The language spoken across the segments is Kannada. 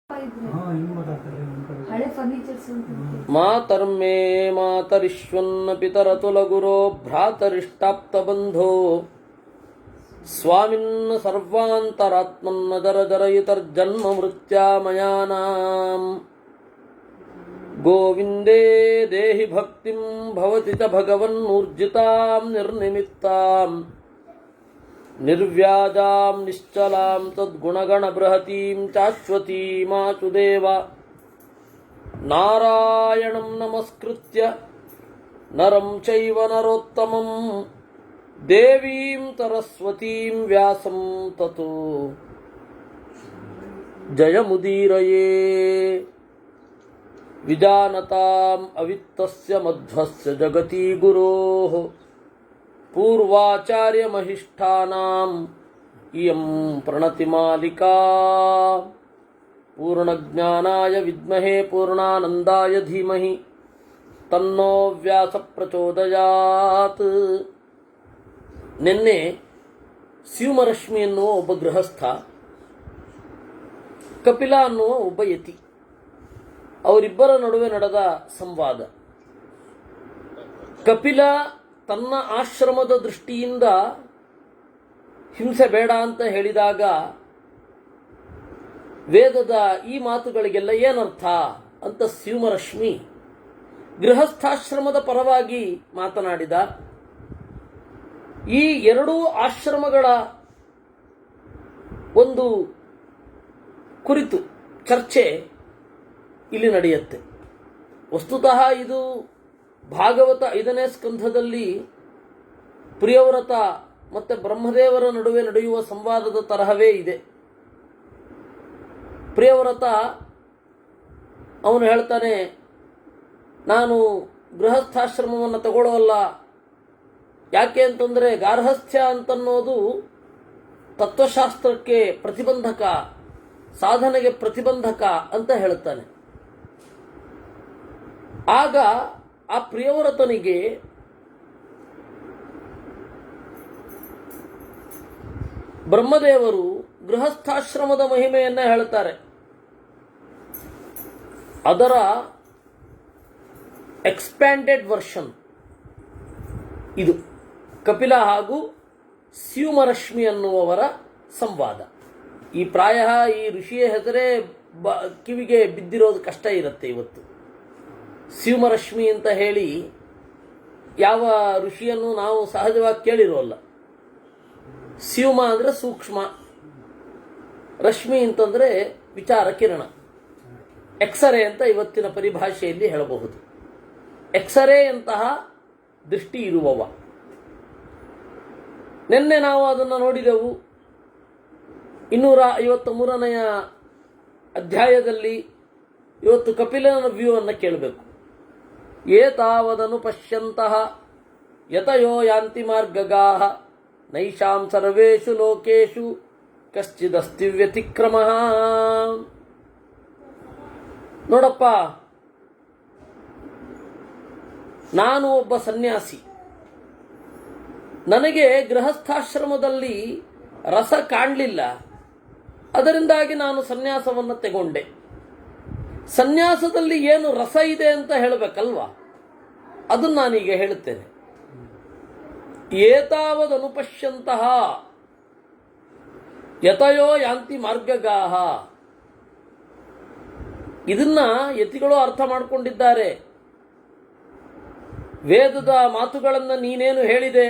ಹಳೆ ಫರ್ನಿಚರ್ಸ್ ಮಾತರ್ಮೇ ಮಾತರಿಶ್ವನ್ನ ಪಿತರತುಲಗುರೋ ಭ್ರಾತರಿಷ್ಟಾಪ್ತ ಬಂಧೋ ಸ್ವಾಮಿನ್ನ ಸರ್ವಾಂತರಾತ್ಮನ್ನ ಜರ ಜರಯಿತರ್ಜನ್ಮ ಮೃತ್ಯಾಮಯಾನಾಂ ಗೋವಿಂದೇ ದೇಹಿ ಭಕ್ತಿಂ ಭವತಿ ಚ ಭಗವನ್ನೂರ್ಜಿತಾಂ ನಿರ್ನಿಮಿತ್ತಾಂ ನಿರ್ವ್ಯಾಜಾಂ ನಿಶ್ಚಲಾಂ ತದ್ಗುಣಗಣ ಬೃಹತೀಂ ಶಾಶ್ವತೀಮಾಚುದೇವ ನಾರಾಯಣಂ ನಮಸ್ಕೃತ್ಯ ನರಂ ಚೈವ ನರೋತ್ತಮಂ ದೇವೀಂ ಸರಸ್ವತೀಂ ವ್ಯಾಸಂ ತತೋ ಜಯಮುದೀರಯೇ ವಿಜಾನತಾಂ ಅವಿತ್ತಸ್ಯ ಮಧ್ವಸ್ಯ ಜಗತಿ ಗುರೋಃ ಪೂರ್ವಾಚಾರ್ಯಮಹಿಷ್ಠಾನಾಂ ಇಯಂ ಪ್ರಣತಿಮಾಲಿಕಾ ಪೂರ್ಣಜ್ಞಾನಾಯ ವಿದ್ಮಹೇ ಪೂರ್ಣಾನಂದಾಯ ಧೀಮಹಿ ತನ್ನೋ ವ್ಯಾಸ ಪ್ರಚೋದಯಾತ್. ನಿನ್ನೆ ಸ್ಯೂಮರಶ್ಮಿ ಎನ್ನುವ ಒಬ್ಬ ಗೃಹಸ್ಥ, ಕಪಿಲ ಅನ್ನುವ ಒಬ್ಬ ಯತಿ, ಅವರಿಬ್ಬರ ನಡುವೆ ನಡೆದ ಸಂವಾದ. ಕಪಿಲ ತನ್ನ ಆಶ್ರಮದ ದೃಷ್ಟಿಯಿಂದ ಹಿಂಸೆ ಬೇಡ ಅಂತ ಹೇಳಿದಾಗ ವೇದದ ಈ ಮಾತುಗಳಿಗೆಲ್ಲ ಏನರ್ಥ ಅಂತ ಸ್ಯೂಮರಶ್ಮಿ ಗೃಹಸ್ಥಾಶ್ರಮದ ಪರವಾಗಿ ಮಾತನಾಡಿದ. ಈ ಎರಡೂ ಆಶ್ರಮಗಳ ಒಂದು ಕುರಿತು ಚರ್ಚೆ ಇಲ್ಲಿ ನಡೆಯುತ್ತೆ. ವಸ್ತುತಃ ಇದು ಭಾಗವತ 5ನೇ ಸ್ಕಂಧದಲ್ಲಿ ಪ್ರಿಯವ್ರತ ಮತ್ತು ಬ್ರಹ್ಮದೇವರ ನಡುವೆ ನಡೆಯುವ ಸಂವಾದದ ತರಹವೇ ಇದೆ. ಪ್ರಿಯವ್ರತ ಅವನು ಹೇಳ್ತಾನೆ, ನಾನು ಗೃಹಸ್ಥಾಶ್ರಮವನ್ನು ತಗೊಳ್ಳೋಲ್ಲ. ಯಾಕೆ ಅಂತಂದರೆ ಗಾರ್ಹಸ್ಥ್ಯ ಅಂತನ್ನೋದು ತತ್ವಶಾಸ್ತ್ರಕ್ಕೆ ಪ್ರತಿಬಂಧಕ, ಸಾಧನೆಗೆ ಪ್ರತಿಬಂಧಕ ಅಂತ ಹೇಳುತ್ತಾನೆ. ಆಗ ಆ ಪ್ರಿಯವ್ರತನಿಗೆ ಬ್ರಹ್ಮದೇವರು ಗೃಹಸ್ಥಾಶ್ರಮದ ಮಹಿಮೆಯನ್ನ ಹೇಳ್ತಾರೆ. ಅದರ ಎಕ್ಸ್ಪ್ಯಾಂಡೆಡ್ ವರ್ಷನ್ ಇದು ಕಪಿಲ ಹಾಗೂ ಸ್ಯೂಮರಶ್ಮಿ ಅನ್ನುವವರ ಸಂವಾದ. ಈ ಪ್ರಾಯ ಈ ಋಷಿಯ ಹೆಸರೇ ಕಿವಿಗೆ ಬಿದ್ದಿರೋದು ಕಷ್ಟ ಇರುತ್ತೆ ಇವತ್ತು. ಸ್ಯೂಮರಶ್ಮಿ ಅಂತ ಹೇಳಿ ಯಾವ ಋಷಿಯನ್ನು ನಾವು ಸಹಜವಾಗಿ ಕೇಳಿರೋಲ್ಲ. ಸ್ಯೂಮ ಅಂದರೆ ಸೂಕ್ಷ್ಮ, ರಶ್ಮಿ ಅಂತಂದರೆ ವಿಚಾರ ಕಿರಣ, ಎಕ್ಸರೇ ಅಂತ ಇವತ್ತಿನ ಪರಿಭಾಷೆಯಲ್ಲಿ ಹೇಳಬಹುದು. ಎಕ್ಸರೇ ಅಂತಹ ದೃಷ್ಟಿ ಇರುವವ. ನಿನ್ನೆ ನಾವು ಅದನ್ನು ನೋಡಿದೆವು. 253ನೆಯ ಅಧ್ಯಾಯದಲ್ಲಿ ಇವತ್ತು ಕಪಿಲನ ವ್ಯೂ ಅನ್ನು ಕೇಳಬೇಕು. ಏತಾವದನು ಪಶ್ಯಂತಹ ಯತಯೋ ಯಾಂತಿ ಮಾರ್ಗಗಾಃ ನೈಷಾಂ ಸರ್ವೇಷು ಲೋಕೇಶು ಕಶ್ಚಿದಸ್ತಿ ವ್ಯತಿಕ್ರಮಃ. ನೋಡಪ್ಪ, ನಾನು ಒಬ್ಬ ಸನ್ಯಾಸಿ. ನನಗೆ ಗೃಹಸ್ಥಾಶ್ರಮದಲ್ಲಿ ರಸ ಕಾಣಲಿಲ್ಲ. ಅದರಿಂದಾಗಿ ನಾನು ಸನ್ಯಾಸವನ್ನು ತಗೊಂಡೆ. ಸನ್ಯಾಸದಲ್ಲಿ ಏನು ರಸ ಇದೆ ಅಂತ ಹೇಳಬೇಕಲ್ವಾ? ಅದನ್ನು ನಾನೀಗ ಹೇಳುತ್ತೇನೆ. ಏತಾವದನುಪಶ್ಯಂತಹ ಯತಯೋ ಯಾಂತಿ ಮಾರ್ಗಗಾಃ. ಇದನ್ನ ಯತಿಗಳು ಅರ್ಥ ಮಾಡಿಕೊಂಡಿದ್ದಾರೆ. ವೇದದ ಮಾತುಗಳನ್ನು ನೀನೇನು ಹೇಳಿದೆ,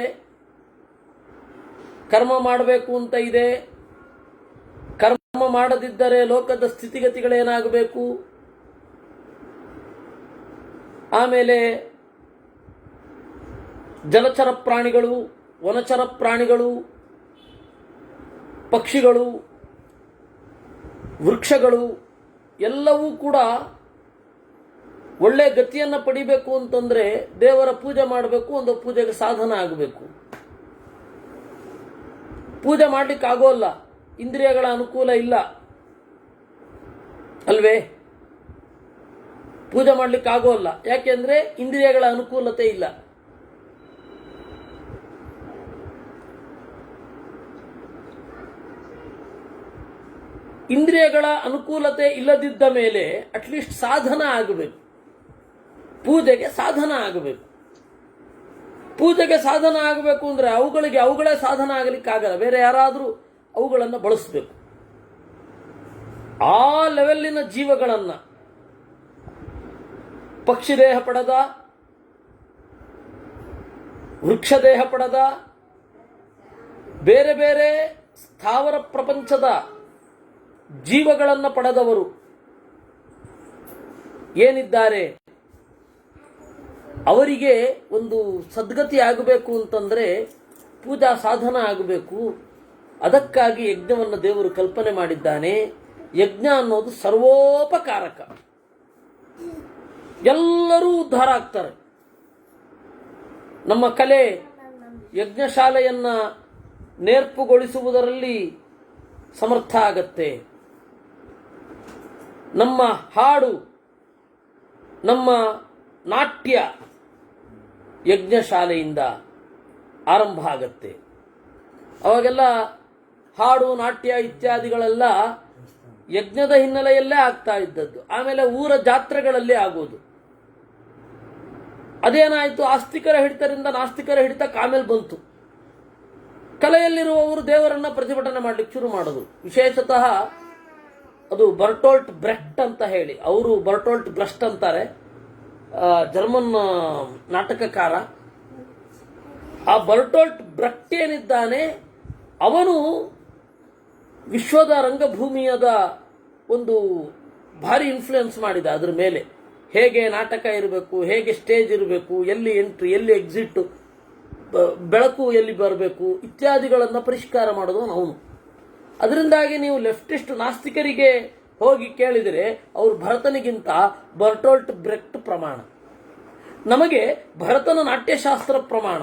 ಕರ್ಮ ಮಾಡಬೇಕು ಅಂತ ಇದೆ, ಕರ್ಮ ಮಾಡದಿದ್ದರೆ ಲೋಕದ ಸ್ಥಿತಿಗತಿಗಳೇನಾಗಬೇಕು, ಆಮೇಲೆ ಜಲಚರ ಪ್ರಾಣಿಗಳು, ವನಚರ ಪ್ರಾಣಿಗಳು, ಪಕ್ಷಿಗಳು, ವೃಕ್ಷಗಳು ಎಲ್ಲವೂ ಕೂಡ ಒಳ್ಳೆ ಗತಿಯನ್ನು ಪಡಿಬೇಕು ಅಂತಂದರೆ ದೇವರ ಪೂಜೆ ಮಾಡಬೇಕು, ಒಂದು ಪೂಜೆಗೆ ಸಾಧನ ಆಗಬೇಕು. ಪೂಜೆ ಮಾಡಲಿಕ್ಕೆ ಆಗೋಲ್ಲ, ಇಂದ್ರಿಯಗಳ ಅನುಕೂಲ ಇಲ್ಲ ಅಲ್ವೇ? ಪೂಜೆ ಮಾಡಲಿಕ್ಕೆ ಆಗೋಲ್ಲ. ಯಾಕೆಂದ್ರೆ ಇಂದ್ರಿಯಗಳ ಅನುಕೂಲತೆ ಇಲ್ಲ. ಇಂದ್ರಿಯಗಳ ಅನುಕೂಲತೆ ಇಲ್ಲದಿದ್ದ ಮೇಲೆ ಅಟ್ಲೀಸ್ಟ್ ಸಾಧನ ಆಗಬೇಕು. ಪೂಜೆಗೆ ಸಾಧನ ಆಗಬೇಕು. ಪೂಜೆಗೆ ಸಾಧನ ಆಗಬೇಕು ಅಂದರೆ ಅವುಗಳೇ ಸಾಧನ ಆಗಲಿಕ್ಕಾಗಲ್ಲ, ಬೇರೆ ಯಾರಾದರೂ ಅವುಗಳನ್ನು ಬಳಸಬೇಕು. ಆ ಲೆವೆಲ್ಲಿನ ಜೀವಗಳನ್ನು ಪಕ್ಷಿ ದೇಹ ಪಡೆದ, ವೃಕ್ಷ ದೇಹ ಪಡೆದ, ಬೇರೆ ಬೇರೆ ಸ್ಥಾವರ ಪ್ರಪಂಚದ ಜೀವಗಳನ್ನು ಪಡೆದವರು ಏನಿದ್ದಾರೆ ಅವರಿಗೆ ಒಂದು ಸದ್ಗತಿ ಆಗಬೇಕು ಅಂತಂದರೆ ಪೂಜಾ ಸಾಧನ ಆಗಬೇಕು. ಅದಕ್ಕಾಗಿ ಯಜ್ಞವನ್ನು ದೇವರು ಕಲ್ಪನೆ ಮಾಡಿದ್ದಾನೆ. ಯಜ್ಞ ಅನ್ನೋದು ಸರ್ವೋಪಕಾರಕ. ಎಲ್ಲರೂ ಉದ್ಧಾರ ಆಗ್ತಾರೆ. ನಮ್ಮ ಕಲೆ ಯಜ್ಞಶಾಲೆಯನ್ನ ನೇರ್ಪುಗೊಳಿಸುವುದರಲ್ಲಿ ಸಮರ್ಥ ಆಗತ್ತೆ. ನಮ್ಮ ಹಾಡು, ನಮ್ಮ ನಾಟ್ಯ ಯಜ್ಞಶಾಲೆಯಿಂದ ಆರಂಭ ಆಗತ್ತೆ. ಅವಾಗೆಲ್ಲ ಹಾಡು, ನಾಟ್ಯ ಇತ್ಯಾದಿಗಳೆಲ್ಲ ಯಜ್ಞದ ಹಿನ್ನೆಲೆಯಲ್ಲೇ ಆಗ್ತಾ ಇದ್ದದ್ದು. ಆಮೇಲೆ ಊರ ಜಾತ್ರೆಗಳಲ್ಲಿ ಆಗೋದು. ಅದೇನಾಯಿತು, ಆಸ್ತಿಕರ ಹಿಡಿತರಿಂದ ನಾಸ್ತಿಕರ ಹಿಡಿತಕ್ಕೆ ಆಮೇಲೆ ಬಂತು. ಕಲೆಯಲ್ಲಿರುವವರು ದೇವರನ್ನ ಪ್ರತಿಭಟನೆ ಮಾಡಲಿಕ್ಕೆ ಶುರು ಮಾಡೋದು. ವಿಶೇಷತಃ ಅದು ಬರ್ಟೋಲ್ಟ್ ಬ್ರೆಕ್ಟ್ ಅಂತ ಹೇಳಿ, ಅವರು ಬರ್ಟೋಲ್ಟ್ ಬ್ರೆಸ್ಟ್ ಅಂತಾರೆ, ಜರ್ಮನ್ ನಾಟಕಕಾರ. ಆ ಬರ್ಟೋಲ್ಟ್ ಬ್ರೆಕ್ಟ್ ಏನಿದ್ದಾನೆ ಅವನು ವಿಶ್ವದ ರಂಗಭೂಮಿಯದ ಒಂದು ಭಾರಿ ಇನ್ಫ್ಲುಯೆನ್ಸ್ ಮಾಡಿದ. ಅದರ ಮೇಲೆ ಹೇಗೆ ನಾಟಕ ಇರಬೇಕು, ಹೇಗೆ ಸ್ಟೇಜ್ ಇರಬೇಕು, ಎಲ್ಲಿ ಎಂಟ್ರಿ, ಎಲ್ಲಿ ಎಕ್ಸಿಟ್, ಬೆಳಕು ಎಲ್ಲಿ ಬರಬೇಕು ಇತ್ಯಾದಿಗಳನ್ನು ಪರಿಷ್ಕಾರ ಮಾಡೋದು ಅವನು. ಅದರಿಂದಾಗಿ ನೀವು ಲೆಫ್ಟಿಸ್ಟ್ ನಾಸ್ತಿಕರಿಗೆ ಹೋಗಿ ಕೇಳಿದರೆ ಅವರು ಭರತನಿಗಿಂತ ಬರ್ಟೋಲ್ಟ್ ಬ್ರೆಕ್ಟ್ ಪ್ರಮಾಣ. ನಮಗೆ ಭರತನ ನಾಟ್ಯಶಾಸ್ತ್ರ ಪ್ರಮಾಣ.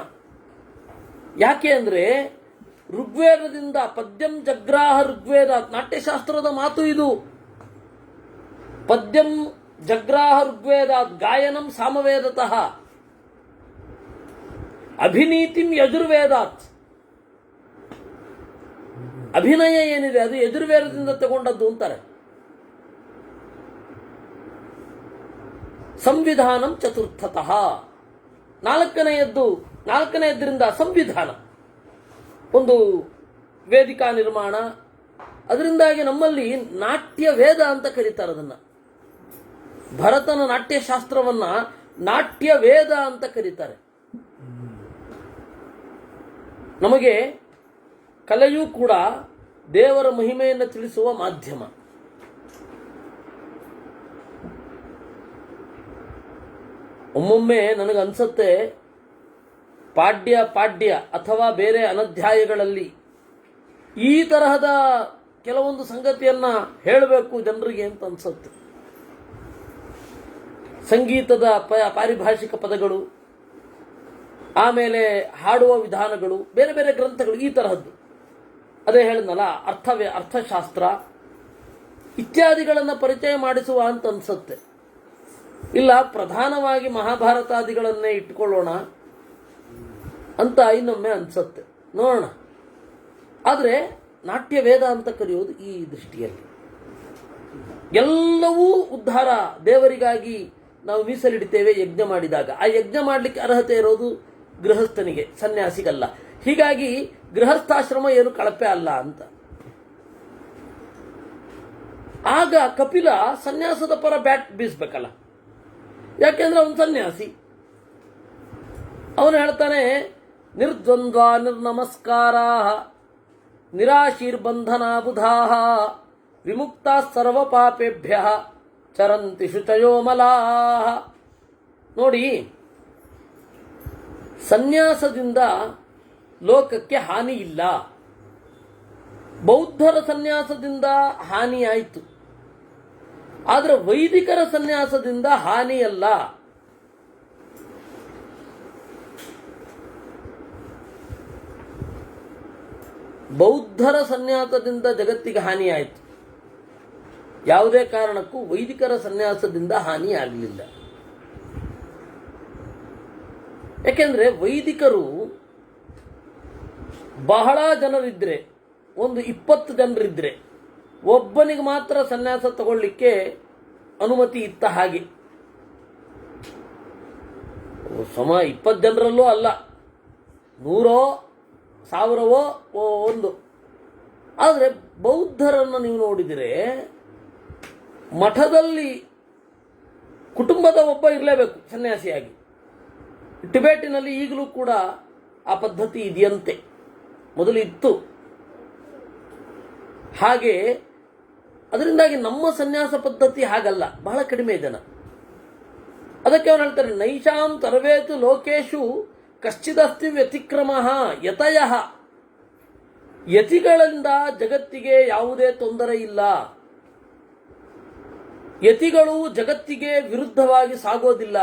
ಯಾಕೆ ಅಂದರೆ ಋಗ್ವೇದದಿಂದ ಪದ್ಯಂ ಜಗ್ರಾಹ ಋಗ್ವೇದ, ನಾಟ್ಯಶಾಸ್ತ್ರದ ಮಾತು ಇದು. ಪದ್ಯಂ ಜಗ್ರಾಹ ಋಗ್ವೇದಾತ್ ಗಾಯನಂ ಸಾಮವೇದತಃ ಅಭಿನೀತಿಂ ಯಜುರ್ವೇದಾತ್. ಅಭಿನಯ ಏನಿದೆ ಅದು ಯಜುರ್ವೇದದಿಂದ ತಗೊಂಡದ್ದು ಅಂತಾರೆ. ಸಂವಿಧಾನಂ ಚತುರ್ಥತಃ, ನಾಲ್ಕನೆಯದ್ರಿಂದ ಸಂವಿಧಾನ, ಒಂದು ವೇದಿಕಾ ನಿರ್ಮಾಣ. ಅದರಿಂದಾಗಿ ನಮ್ಮಲ್ಲಿ ನಾಟ್ಯ ವೇದ ಅಂತ ಕರೀತಾರೆ ಅದನ್ನ. ಭರತನ ನಾಟ್ಯಶಾಸ್ತ್ರವನ್ನ ನಾಟ್ಯ ವೇದ ಅಂತ ಕರೀತಾರೆ. ನಮಗೆ ಕಲೆಯೂ ಕೂಡ ದೇವರ ಮಹಿಮೆಯನ್ನು ತಿಳಿಸುವ ಮಾಧ್ಯಮ. ಒಮ್ಮೊಮ್ಮೆ ನನಗನ್ಸುತ್ತೆ ಪಾಡ್ಯ ಅಥವಾ ಬೇರೆ ಅನಧ್ಯಾಯಗಳಲ್ಲಿ ಈ ತರಹದ ಕೆಲವೊಂದು ಸಂಗತಿಯನ್ನ ಹೇಳಬೇಕು ಜನರಿಗೆ ಅಂತ ಅನ್ಸುತ್ತೆ. ಸಂಗೀತದ ಪಾರಿಭಾಷಿಕ ಪದಗಳು, ಆಮೇಲೆ ಹಾಡುವ ವಿಧಾನಗಳು, ಬೇರೆ ಬೇರೆ ಗ್ರಂಥಗಳು, ಈ ತರಹದ್ದು. ಅದೇ ಹೇಳಿದ್ನಲ್ಲ, ಅರ್ಥಶಾಸ್ತ್ರ ಇತ್ಯಾದಿಗಳನ್ನು ಪರಿಚಯ ಮಾಡಿಸುವ ಅಂತ ಅನ್ಸುತ್ತೆ. ಇಲ್ಲ ಪ್ರಧಾನವಾಗಿ ಮಹಾಭಾರತಾದಿಗಳನ್ನೇ ಇಟ್ಟುಕೊಳ್ಳೋಣ ಅಂತ ಇನ್ನೊಮ್ಮೆ ಅನ್ಸುತ್ತೆ, ನೋಡೋಣ. ಆದರೆ ನಾಟ್ಯ ವೇದ ಅಂತ ಕರೆಯೋದು ಈ ದೃಷ್ಟಿಯಲ್ಲಿ. ಎಲ್ಲವೂ ಉದ್ಧಾರ ದೇವರಿಗಾಗಿ ನಾವು ಮೀಸಲಿಡ್ತೇವೆ ಯಜ್ಞ ಮಾಡಿದಾಗ. ಆ ಯಜ್ಞ ಮಾಡಲಿಕ್ಕೆ ಅರ್ಹತೆ ಇರೋದು ಗೃಹಸ್ಥನಿಗೆ, ಸನ್ಯಾಸಿಗಲ್ಲ. ಹೀಗಾಗಿ ಗೃಹಸ್ಥಾಶ್ರಮ ಏನು ಕಳಪೆ ಅಲ್ಲ ಅಂತ. ಆಗ ಕಪಿಲ ಸನ್ಯಾಸದ ಪರ ಬ್ಯಾಟ್ ಬೀಸ್ಬೇಕಲ್ಲ, ಯಾಕೆಂದ್ರೆ ಅವನು ಸನ್ಯಾಸಿ. ಅವನು ಹೇಳ್ತಾನೆ, ನಿರ್ದ್ವಂದ್ವ ನಿರ್ನಮಸ್ಕಾರಾ ನಿರಾಶೀರ್ಬಂಧನಾ ಬುಧಾಃ ವಿಮುಕ್ತಾ ಸರ್ವ ಪಾಪೇಭ್ಯ ಚರಂತಿ ಶುಚಯೋಮಲಾಃ. ನೋಡಿ, ಸನ್ಯಾಸದಿಂದ ಲೋಕಕ್ಕೆ ಹಾನಿ ಇಲ್ಲ. ಬೌದ್ಧರ ಸನ್ಯಾಸದಿಂದ ಹಾನಿಯಾಯಿತು, ಆದರೆ ವೈದಿಕರ ಸನ್ಯಾಸದಿಂದ ಹಾನಿಯಲ್ಲ. ಬೌದ್ಧರ ಸನ್ಯಾಸದಿಂದ ಜಗತ್ತಿಗೆ ಹಾನಿಯಾಯಿತು, ಯಾವುದೇ ಕಾರಣಕ್ಕೂ ವೈದಿಕರ ಸನ್ಯಾಸದಿಂದ ಹಾನಿಯಾಗಲಿಲ್ಲ. ಯಾಕೆಂದ್ರೆ ವೈದಿಕರು ಬಹಳ ಜನರಿದ್ರೆ, ಒಂದು 20 ಜನರಿದ್ರೆ ಒಬ್ಬನಿಗೆ ಮಾತ್ರ ಸನ್ಯಾಸ ತಗೊಳ್ಳಿಕ್ಕೆ ಅನುಮತಿ ಇತ್ತ ಹಾಗೆ. 20 ಜನರಲ್ಲೂ ಅಲ್ಲ, 100 1000 ಒಂದು. ಆದರೆ ಬೌದ್ಧರನ್ನು ನೀವು ನೋಡಿದರೆ ಮಠದಲ್ಲಿ ಕುಟುಂಬದ ಒಬ್ಬ ಇರಲೇಬೇಕು ಸನ್ಯಾಸಿಯಾಗಿ. ಟಿಬೇಟಿನಲ್ಲಿ ಈಗಲೂ ಕೂಡ ಆ ಪದ್ಧತಿ ಇದೆಯಂತೆ, ಮೊದಲು ಇತ್ತು ಹಾಗೆ. ಅದರಿಂದಾಗಿ ನಮ್ಮ ಸನ್ಯಾಸ ಪದ್ಧತಿ ಹಾಗಲ್ಲ, ಬಹಳ ಕಡಿಮೆ ಜನ. ಅದಕ್ಕೆ ಅವನು ಹೇಳ್ತಾರೆ, ನೈಷಾಂ ತರಬೇತು ಲೋಕೇಶು ಕಶ್ಚಿದಸ್ತಿ ವ್ಯತಿಕ್ರಮ ಯತಯ. ಯತಿಗಳಿಂದ ಜಗತ್ತಿಗೆ ಯಾವುದೇ ತೊಂದರೆ ಇಲ್ಲ. ಯತಿಗಳು ಜಗತ್ತಿಗೆ ವಿರುದ್ಧವಾಗಿ ಸಾಗೋದಿಲ್ಲ.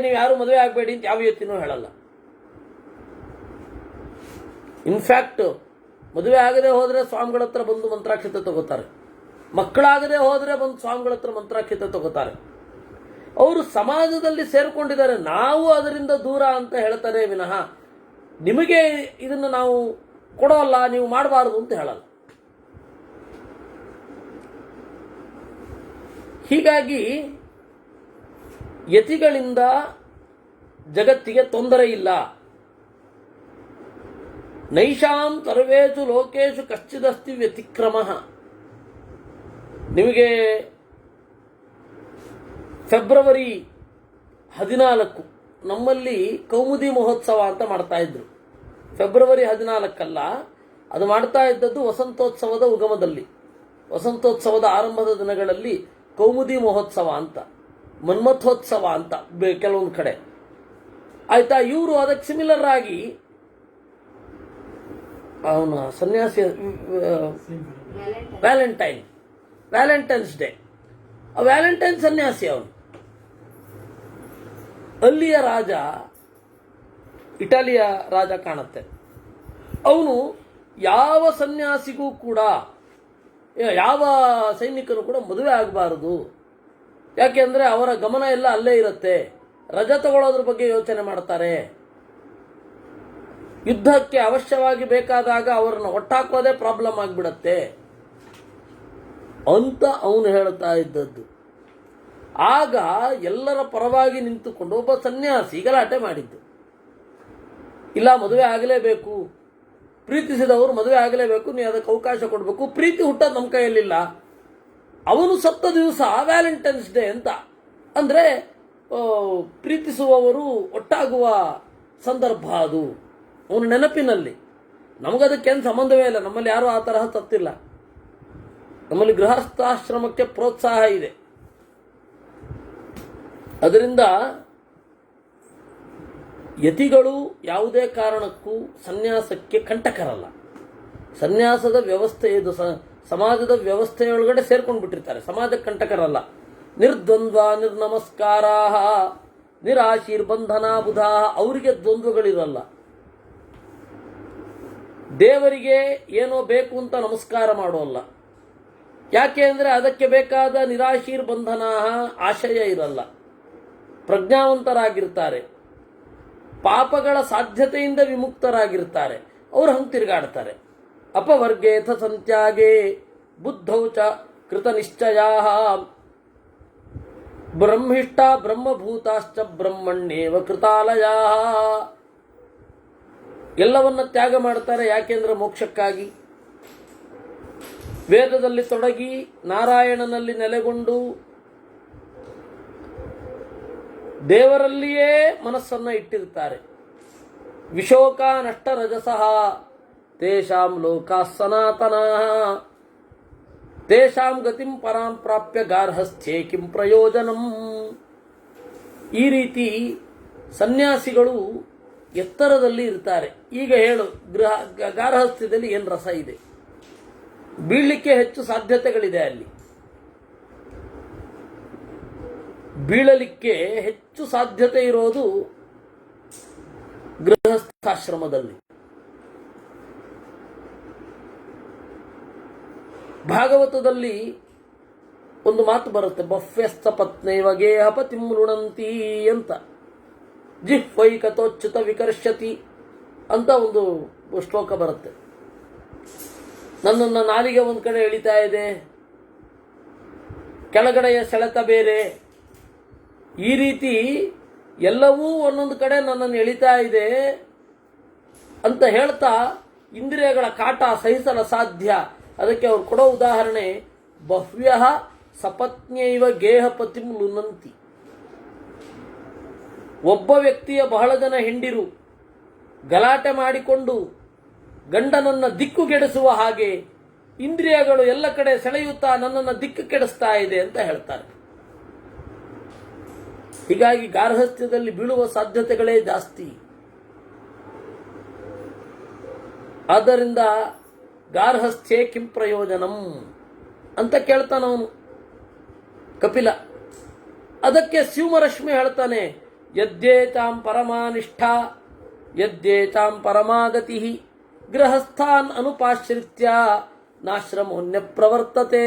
ನೀವು ಯಾರು ಮದುವೆ ಆಗಬೇಡಿ ಅಂತ ಯಾವ ಯತಿನೂ ಹೇಳಲ್ಲ. ಇನ್ಫ್ಯಾಕ್ಟ್ ಮದುವೆ ಆಗದೆ ಹೋದರೆ ಸ್ವಾಮಿಗಳ ಹತ್ರ ಬಂದು ಮಂತ್ರಾಕ್ಷತೆ ತಗೋತಾರೆ, ಮಕ್ಕಳಾಗದೆ ಹೋದರೆ ಬಂದು ಸ್ವಾಮಿಗಳ ಹತ್ರ ಮಂತ್ರಾಕ್ಷತೆ ತಗೋತಾರೆ. ಅವರು ಸಮಾಜದಲ್ಲಿ ಸೇರಿಕೊಂಡಿದ್ದಾರೆ, ನಾವು ಅದರಿಂದ ದೂರ ಅಂತ ಹೇಳ್ತಾರೆ ವಿನಃ ನಿಮಗೆ ಇದನ್ನು ನಾವು ಕೊಡೋಲ್ಲ, ನೀವು ಮಾಡಬಾರದು ಅಂತ ಹೇಳಲ್ಲ. ಹೀಗಾಗಿ ಯತಿಗಳಿಂದ ಜಗತ್ತಿಗೆ ತೊಂದರೆ ಇಲ್ಲ. ನೈಷಾಂ ಸರ್ವೇಷು ಲೋಕೇಶು ಕಶ್ಚಿದಸ್ತಿ ವ್ಯತಿಕ್ರಮ. ನಿಮಗೆ ಫೆಬ್ರವರಿ 14 ನಮ್ಮಲ್ಲಿ ಕೌಮುದಿ ಮಹೋತ್ಸವ ಅಂತ ಮಾಡ್ತಾ ಇದ್ರು. ಫೆಬ್ರವರಿ 14 ಅದು ಮಾಡ್ತಾ ಇದ್ದದ್ದು ವಸಂತೋತ್ಸವದ ಉಗಮದಲ್ಲಿ. ವಸಂತೋತ್ಸವದ ಆರಂಭದ ದಿನಗಳಲ್ಲಿ ಕೌಮುದಿ ಮಹೋತ್ಸವ ಅಂತ, ಮನ್ಮಥೋತ್ಸವ ಅಂತ ಕೆಲವೊಂದು ಕಡೆ ಆಯ್ತಾ. ಇವರು ಅದಕ್ಕೆ ಸಿಮಿಲರ್ ಆಗಿ ಅವನ ಸನ್ಯಾಸಿ ವ್ಯಾಲೆಂಟೈನ್ಸ್ ಡೇ, ವ್ಯಾಲೆಂಟೈನ್ ಸನ್ಯಾಸಿ ಅವನು. ಅಲ್ಲಿಯ ರಾಜ, ಇಟಲಿಯ ರಾಜ ಕಾಣುತ್ತೆ, ಅವನು ಯಾವ ಸನ್ಯಾಸಿಗೂ ಕೂಡ, ಯಾವ ಸೈನಿಕನು ಕೂಡ ಮದುವೆ ಆಗಬಾರದು. ಯಾಕೆ ಅಂದರೆ ಅವರ ಗಮನ ಎಲ್ಲ ಅಲ್ಲೇ ಇರುತ್ತೆ, ರಜೆ ತಗೊಳ್ಳೋದ್ರ ಬಗ್ಗೆ ಯೋಚನೆ ಮಾಡ್ತಾರೆ, ಯುದ್ಧಕ್ಕೆ ಅವಶ್ಯವಾಗಿ ಬೇಕಾದಾಗ ಅವರನ್ನು ಒಟ್ಟಾಕೋದೇ ಪ್ರಾಬ್ಲಮ್ ಆಗಿಬಿಡತ್ತೆ ಅಂತ ಅವನು ಹೇಳ್ತಾ ಇದ್ದದ್ದು. ಆಗ ಎಲ್ಲರ ಪರವಾಗಿ ನಿಂತುಕೊಂಡು ಒಬ್ಬ ಸನ್ಯಾಸಿ ಗಲಾಟೆ ಮಾಡಿದ್ದು. ಇಲ್ಲ, ಮದುವೆ ಆಗಲೇಬೇಕು, ಪ್ರೀತಿಸಿದವರು ಮದುವೆ ಆಗಲೇಬೇಕು, ನೀವು ಅದಕ್ಕೆ ಅವಕಾಶ ಕೊಡಬೇಕು, ಪ್ರೀತಿ ಹುಟ್ಟೋದು ನಮ್ಮ ಕೈಯಲ್ಲಿಲ್ಲ. ಅವನು ಸತ್ತ ದಿವಸ ವ್ಯಾಲೆಂಟೈನ್ಸ್ ಡೇ ಅಂತ ಅಂದರೆ ಪ್ರೀತಿಸುವವರು ಒಟ್ಟಾಗುವ ಸಂದರ್ಭ ಅದು ಅವನ ನೆನಪಿನಲ್ಲಿ. ನಮಗದಕ್ಕೇನು ಸಂಬಂಧವೇ ಇಲ್ಲ, ನಮ್ಮಲ್ಲಿ ಯಾರೂ ಆ ತರಹ ಸತ್ತಿಲ್ಲ. ನಮ್ಮಲ್ಲಿ ಗೃಹಸ್ಥಾಶ್ರಮಕ್ಕೆ ಪ್ರೋತ್ಸಾಹ ಇದೆ. ಅದರಿಂದ ಯತಿಗಳು ಯಾವುದೇ ಕಾರಣಕ್ಕೂ ಸನ್ಯಾಸಕ್ಕೆ ಕಂಟಕರಲ್ಲ. ಸನ್ಯಾಸದ ವ್ಯವಸ್ಥೆ ಇದು, ಸಮಾಜದ ವ್ಯವಸ್ಥೆಯೊಳಗಡೆ ಸೇರ್ಕೊಂಡು ಬಿಟ್ಟಿರ್ತಾರೆ, ಸಮಾಜಕ್ಕೆ ಕಂಟಕರಲ್ಲ. ನಿರ್ದ್ವಂದ್ವ ನಿರ್ನಮಸ್ಕಾರ ನಿರಾಶೀರ್ಬಂಧನ ಬುಧ, ಅವರಿಗೆ ದ್ವಂದ್ವಗಳಿರಲ್ಲ. ದೇವರಿಗೆ ಏನೋ ಬೇಕು ಅಂತ ನಮಸ್ಕಾರ ಮಾಡೋಲ್ಲ. ಯಾಕೆ ಅಂದರೆ ಅದಕ್ಕೆ ಬೇಕಾದ ನಿರಾಶೀರ್ಬಂಧನ ಆಶಯ ಇರಲ್ಲ. ಪ್ರಜ್ಞಾವಂತರಾಗಿರ್ತಾರೆ, ಪಾಪಗಳ ಸಾಧ್ಯತೆಯಿಂದ ವಿಮುಕ್ತರಾಗಿರ್ತಾರೆ, ಅವರು ಹಂಗೆ ತಿರುಗಾಡ್ತಾರೆ. ಅಪವರ್ಗೇಥ ಸಂತ್ಯಾಗೆ ಬುದ್ಧೌ ಚ ಕೃತ ನಿಶ್ಚಯಾ ಬ್ರಹ್ಮಿಷ್ಟ ಬ್ರಹ್ಮಭೂತಾಶ್ಚ ಬ್ರಹ್ಮಣ್ಯೇವ ಕೃತಾಲಯ. ಎಲ್ಲವನ್ನ ತ್ಯಾಗ ಮಾಡ್ತಾರೆ. ಯಾಕೆಂದ್ರೆ ಮೋಕ್ಷಕ್ಕಾಗಿ. ವೇದದಲ್ಲಿ ತೊಡಗಿ ನಾರಾಯಣನಲ್ಲಿ ನೆಲೆಗೊಂಡು ದೇವರಲ್ಲಿಯೇ ಮನಸ್ಸನ್ನು ಇಟ್ಟಿರ್ತಾರೆ. ವಿಶೋಕ ನಷ್ಟ ರಜಸಃ ತೇಷಾಂ ಲೋಕಾ ಸನಾತನ ತೇಷಾಂ ಗತಿಂ ಪರಾಂ ಪ್ರಾಪ್ಯ ಗಾರ್ಹಸ್ಥ್ಯೇ ಕಿಂ ಪ್ರಯೋಜನಂ. ಈ ರೀತಿ ಸನ್ಯಾಸಿಗಳು ಎತ್ತರದಲ್ಲಿ ಇರ್ತಾರೆ. ಈಗ ಹೇಳು, ಗಾರ್ಹಸ್ಥ್ಯದಲ್ಲಿ ಏನು ರಸ ಇದೆ? ಬೀಳಲಿಕ್ಕೆ ಹೆಚ್ಚು ಸಾಧ್ಯತೆಗಳಿದೆ. ಅಲ್ಲಿ ಬೀಳಲಿಕ್ಕೆ ಹೆಚ್ಚು ಸಾಧ್ಯತೆ ಇರೋದು ಗೃಹಸ್ಥಾಶ್ರಮದಲ್ಲಿ. ಭಾಗವತದಲ್ಲಿ ಒಂದು ಮಾತು ಬರುತ್ತೆ, ಬಹ್ವ್ಯಸ್ತ ಪತ್ನೈವ ಗೇಹ ಪತಿಂ ಋಣಂತಿ ಅಂತ. ಜಿಹ್ವೈಕತೋಚ್ಯುತ ವಿಕರ್ಷತಿ ಅಂತ ಒಂದು ಶ್ಲೋಕ ಬರುತ್ತೆ. ನನ್ನನ್ನು ನಾಲಿಗೆ ಒಂದು ಕಡೆ ಎಳಿತಾ ಇದೆ, ಕೆಳಗಡೆಯ ಸೆಳೆತ ಬೇರೆ, ಈ ರೀತಿ ಎಲ್ಲವೂ ಒಂದೊಂದು ಕಡೆ ನನ್ನನ್ನು ಎಳಿತಾ ಇದೆ ಅಂತ ಹೇಳ್ತಾ ಇಂದ್ರಿಯಗಳ ಕಾಟ ಸಹಿಸಲು ಸಾಧ್ಯ. ಅದಕ್ಕೆ ಅವ್ರು ಕೊಡೋ ಉದಾಹರಣೆ ಬಹ್ವ್ಯ ಸಪತ್ನ್ಯೈವ ಗೇಹಪತಿಂ ಲುನಂತಿ. ಒಬ್ಬ ವ್ಯಕ್ತಿಯ ಬಹಳ ಜನ ಹೆಂಡಿರು ಗಲಾಟೆ ಮಾಡಿಕೊಂಡು ಗಂಡನನ್ನ ದಿಕ್ಕುಗೆಡಿಸುವ ಹಾಗೆ ಇಂದ್ರಿಯಗಳು ಎಲ್ಲ ಕಡೆ ಸೆಳೆಯುತ್ತಾ ನನ್ನನ್ನು ದಿಕ್ಕು ಕೆಡಿಸ್ತಾ ಇದೆ ಅಂತ ಹೇಳ್ತಾರೆ. ಹೀಗಾಗಿ ಗಾರ್ಹಸ್ಥ್ಯದಲ್ಲಿ ಬೀಳುವ ಸಾಧ್ಯತೆಗಳೇ ಜಾಸ್ತಿ. ಆದ್ದರಿಂದ ಗಾರ್ಹಸ್ಥ್ಯೇ ಕಿಂ ಪ್ರಯೋಜನಂ ಅಂತ ಕೇಳ್ತಾನವನು ಕಪಿಲ. ಅದಕ್ಕೆ ಸ್ಯೂಮರಶ್ಮಿ ಹೇಳ್ತಾನೆ, ಯದ್ಯೇತಾಂ ಪರಮಾನಿಷ್ಠಾ ಯದ್ಯೇತಾಂ ಪರಮಾಗತಿ ಗೃಹಸ್ಥಾನ್ ಅನುಪಾಶ್ರಿತ್ಯ ನಾಶ್ರಮೋನ್ಯ ಪ್ರವರ್ತತೆ.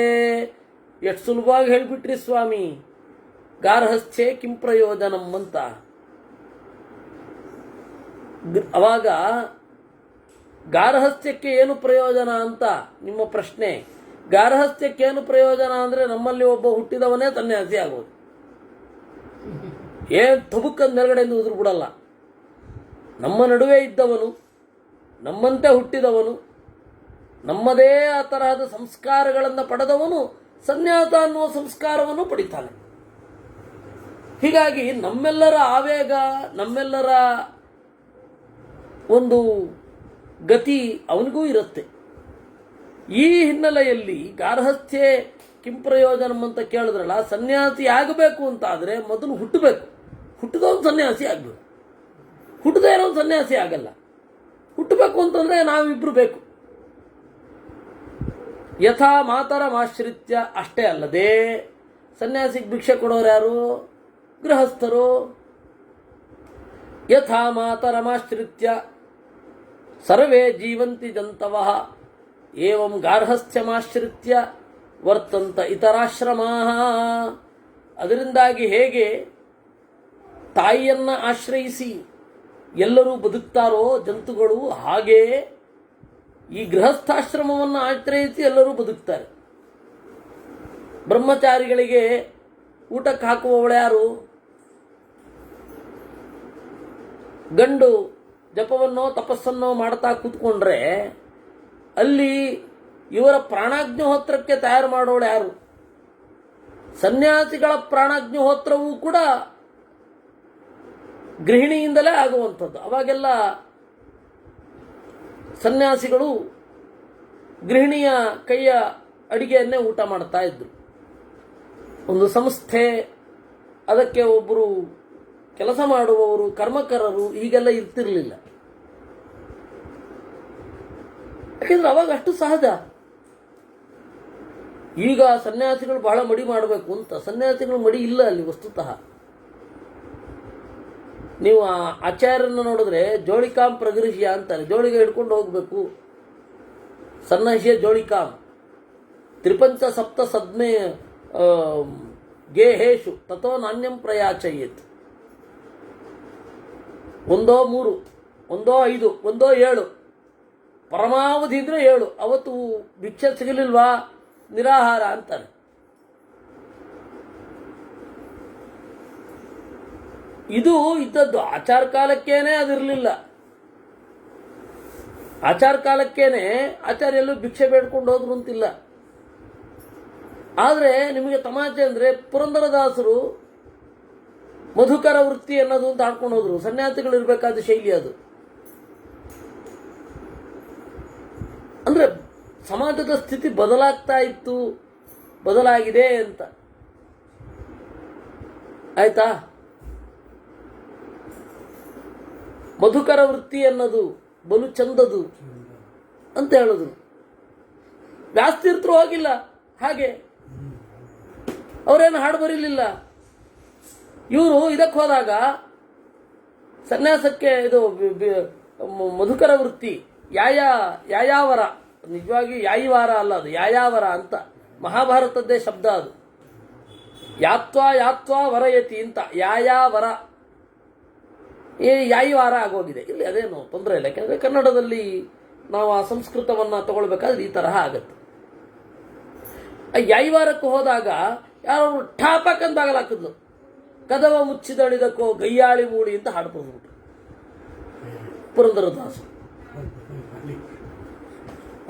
ಎಷ್ಟು ಸುಲಭವಾಗಿ ಹೇಳ್ಬಿಟ್ರಿ ಸ್ವಾಮಿ, ಗಾರ್ಹಸ್ಥ್ಯೇ ಕಿಂ ಪ್ರಯೋಜನಂ ಅಂತ. ಅವಾಗ ಗಾರ್ಹಸ್ಥ್ಯಕ್ಕೆ ಏನು ಪ್ರಯೋಜನ ಅಂತ ನಿಮ್ಮ ಪ್ರಶ್ನೆ. ಗಾರ್ಹಸ್ಥ್ಯಕ್ಕೆ ಏನು ಪ್ರಯೋಜನ ಅಂದ್ರೆ ನಮ್ಮಲ್ಲಿ ಒಬ್ಬ ಹುಟ್ಟಿದವನೇ ಸನ್ಯಾಸಿ ಆಗೋದು. ಏನ್ ತಬುಕಂದ ಮೇಲ್ಗಡೆಯಿಂದ ಉದುರು ಬಿಡಲ್ಲ. ನಮ್ಮ ನಡುವೆ ಇದ್ದವನು, ನಮ್ಮಂತೆ ಹುಟ್ಟಿದವನು, ನಮ್ಮದೇ ಆ ತರಹದ ಸಂಸ್ಕಾರಗಳನ್ನು ಪಡೆದವನು ಸನ್ಯಾಸ ಅನ್ನುವ ಸಂಸ್ಕಾರವನ್ನು ಪಡಿತಾನೆ. ಹೀಗಾಗಿ ನಮ್ಮೆಲ್ಲರ ಆವೇಗ, ನಮ್ಮೆಲ್ಲರ ಒಂದು ಗತಿ ಅವನಿಗೂ ಇರುತ್ತೆ. ಈ ಹಿನ್ನೆಲೆಯಲ್ಲಿ ಗಾರ್ಹಸ್ಥ್ಯೇ ಕಿಂ ಪ್ರಯೋಜನಂ ಅಂತ ಕೇಳಿದ್ರಲ್ಲ, ಸನ್ಯಾಸಿ ಆಗಬೇಕು ಅಂತ ಆದರೆ ಮೊದಲು ಹುಟ್ಟಬೇಕು. ಹುಟ್ಟಿದವನು ಸನ್ಯಾಸಿ ಆಗಬೇಕು, ಹುಟ್ಟದೇ ಇರೋನು ಸನ್ಯಾಸಿ ಆಗಲ್ಲ. ಹುಟ್ಟಬೇಕು ಅಂತಂದ್ರೆ ನಾವಿಬ್ರು ಬೇಕು. ಯಥಾ ಮಾತರಮಾಶ್ರಿತ್ಯ ಅಷ್ಟೇ ಅಲ್ಲದೆ ಸನ್ಯಾಸಿಗೆ ಭಿಕ್ಷೆ ಕೊಡೋರು ಯಾರು? ಗೃಹಸ್ಥರು. ಯಥಾ ಮಾತರಮಾಶ್ರಿತ್ಯ ಸರ್ವೇ ಜೀವಂತಿ ಜಂತವಃ ಏವಂ ಗಾರ್ಹಸ್ಥ್ಯಮಾಶ್ರಿತ್ಯ ವರ್ತಂತ ಇತರಾಶ್ರಮಾಃ. ಅದರಿಂದಾಗಿ ಹೇಗೆ ತಾಯಿಯನ್ನ ಆಶ್ರಯಿಸಿ ಎಲ್ಲರೂ ಬದುಕ್ತಾರೋ ಜಂತುಗಳು, ಹಾಗೆ ಈ ಗೃಹಸ್ಥಾಶ್ರಮವನ್ನು ಆಶ್ರಯಿಸಿ ಎಲ್ಲರೂ ಬದುಕ್ತಾರೆ. ಬ್ರಹ್ಮಚಾರಿಗಳಿಗೆ ಊಟಕ್ಕೆ ಹಾಕುವವಳು ಯಾರು? ಗಂಡು ಜಪವನ್ನೋ ತಪಸ್ಸನ್ನೋ ಮಾಡ್ತಾ ಕೂತ್ಕೊಂಡ್ರೆ ಅಲ್ಲಿ ಇವರ ಪ್ರಾಣಾಗ್ನಿಹೋತ್ರಕ್ಕೆ ತಯಾರು ಮಾಡೋಳು ಯಾರು? ಸನ್ಯಾಸಿಗಳ ಪ್ರಾಣಾಗ್ನಿಹೋತ್ರವೂ ಕೂಡ ಗೃಹಿಣಿಯಿಂದಲೇ ಆಗುವಂಥದ್ದು. ಅವಾಗೆಲ್ಲ ಸನ್ಯಾಸಿಗಳು ಗೃಹಿಣಿಯ ಕೈಯ ಅಡಿಗೆಯನ್ನೇ ಊಟ ಮಾಡ್ತಾ ಇದ್ರು. ಒಂದು ಸಂಸ್ಥೆ, ಅದಕ್ಕೆ ಒಬ್ಬರು ಕೆಲಸ ಮಾಡುವವರು, ಕರ್ಮಕರರು ಹೀಗೆಲ್ಲ ಇರ್ತಿರ್ಲಿಲ್ಲ. ಯಾಕೆಂದ್ರೆ ಅವಾಗ ಅಷ್ಟು ಸಹಜ. ಈಗ ಸನ್ಯಾಸಿಗಳು ಬಹಳ ಮಡಿ ಮಾಡಬೇಕು ಅಂತ, ಸನ್ಯಾಸಿಗಳು ಮಡಿ ಇಲ್ಲ ಅಲ್ಲಿ ವಸ್ತುತಃ. ನೀವು ಆ ಆಚಾರ್ಯರನ್ನು ನೋಡಿದ್ರೆ ಜೋಳಿಕಾಂ ಪ್ರಗೃಹ್ಯ ಅಂತಾರೆ. ಜೋಳಿಗೆ ಹಿಡ್ಕೊಂಡು ಹೋಗ್ಬೇಕು. ಸನ್ನಹ್ಯ ಜೋಳಿಕಾಂ ತ್ರಿಪಂಚ ಸಪ್ತ ಸದ್ಮೆ ಗೇಹೇಶು ತಥೋ ನಾಣ್ಯಂ ಪ್ರಯಾಚಯೇತ್. 1 3 1 5 1 7 ಪರಮಾವಧಿ ಇದ್ರೆ 7. ಅವತ್ತು ಭಿಕ್ಷೆ ಸಿಗಲಿಲ್ವಾ? ನಿರಾಹಾರ ಅಂತಾರೆ. ಇದು ಇದ್ದದ್ದು ಆಚಾರ ಕಾಲಕ್ಕೇನೆ ಅದಿರಲಿಲ್ಲ. ಆಚಾರ ಕಾಲಕ್ಕೇನೆ ಆಚಾರ್ಯಲ್ಲೂ ಭಿಕ್ಷೆ ಬೇಡ್ಕೊಂಡು ಹೋದ್ರು ಅಂತಿಲ್ಲ. ಆದರೆ ನಿಮಗೆ ತಮಾಷೆ ಅಂದ್ರೆ ಪುರಂದರದಾಸರು ಮಧುಕರ ವೃತ್ತಿ ಅನ್ನೋದು ಅಂತ ಹಾಡ್ಕೊಂಡು ಹೋದ್ರು. ಸನ್ಯಾಸಿಗಳು ಇರಬೇಕಾದ ಶೈಲಿ ಅದು. ಅಂದ್ರೆ ಸಮಾಜದ ಸ್ಥಿತಿ ಬದಲಾಗ್ತಾ ಇತ್ತು, ಬದಲಾಗಿದೆ ಅಂತ. ಆಯ್ತಾ? ಮಧುಕರ ವೃತ್ತಿ ಅನ್ನೋದು ಬಲು ಚಂದದು ಅಂತ ಹೇಳಿದ್ರು. ವ್ಯಾಸತೀರ್ಥರು ಹೋಗಿಲ್ಲ ಹಾಗೆ, ಅವರೇನು ಹಾಡು ಬರೀಲಿಲ್ಲ. ಇವರು ಇದಕ್ಕೆ ಹೋದಾಗ ಸನ್ಯಾಸಕ್ಕೆ ಇದು ಮಧುಕರ ವೃತ್ತಿ ಯಾಯಾವರ, ನಿಜವಾಗಿ ಯಾಯಿವಾರ ಅಲ್ಲ, ಅದು ಯಾಯಾವರ ಅಂತ ಮಹಾಭಾರತದ್ದೇ ಶಬ್ದ ಅದು. ಯಾತ್ವಾ ವರಯತಿ ಅಂತ ಯಾಯಾವರ, ಯಾಯಿವಾರ ಆಗೋಗಿದೆ ಇಲ್ಲಿ. ಅದೇನು ತೊಂದರೆ ಇಲ್ಲ, ಯಾಕೆಂದರೆ ಕನ್ನಡದಲ್ಲಿ ನಾವು ಆ ಸಂಸ್ಕೃತವನ್ನು ತಗೊಳ್ಬೇಕಾದ್ರೆ ಈ ತರಹ ಆಗತ್ತೆ. ಯಾಯ್ವಾರಕ್ಕೆ ಹೋದಾಗ ಯಾರು ಠಾಪಕ್ಕಂತ ಬಾಗಲಾಕಿದ್ಲು, ಕದವ ಮುಚ್ಚಿದಳಿದಕ್ಕೋ ಗಯ್ಯಾಳಿ ಮೂಡಿ ಅಂತ ಹಾಡ್ಕೊಂಡ್ಬಿಟ್ರು ಪುರಂದರದಾಸರು.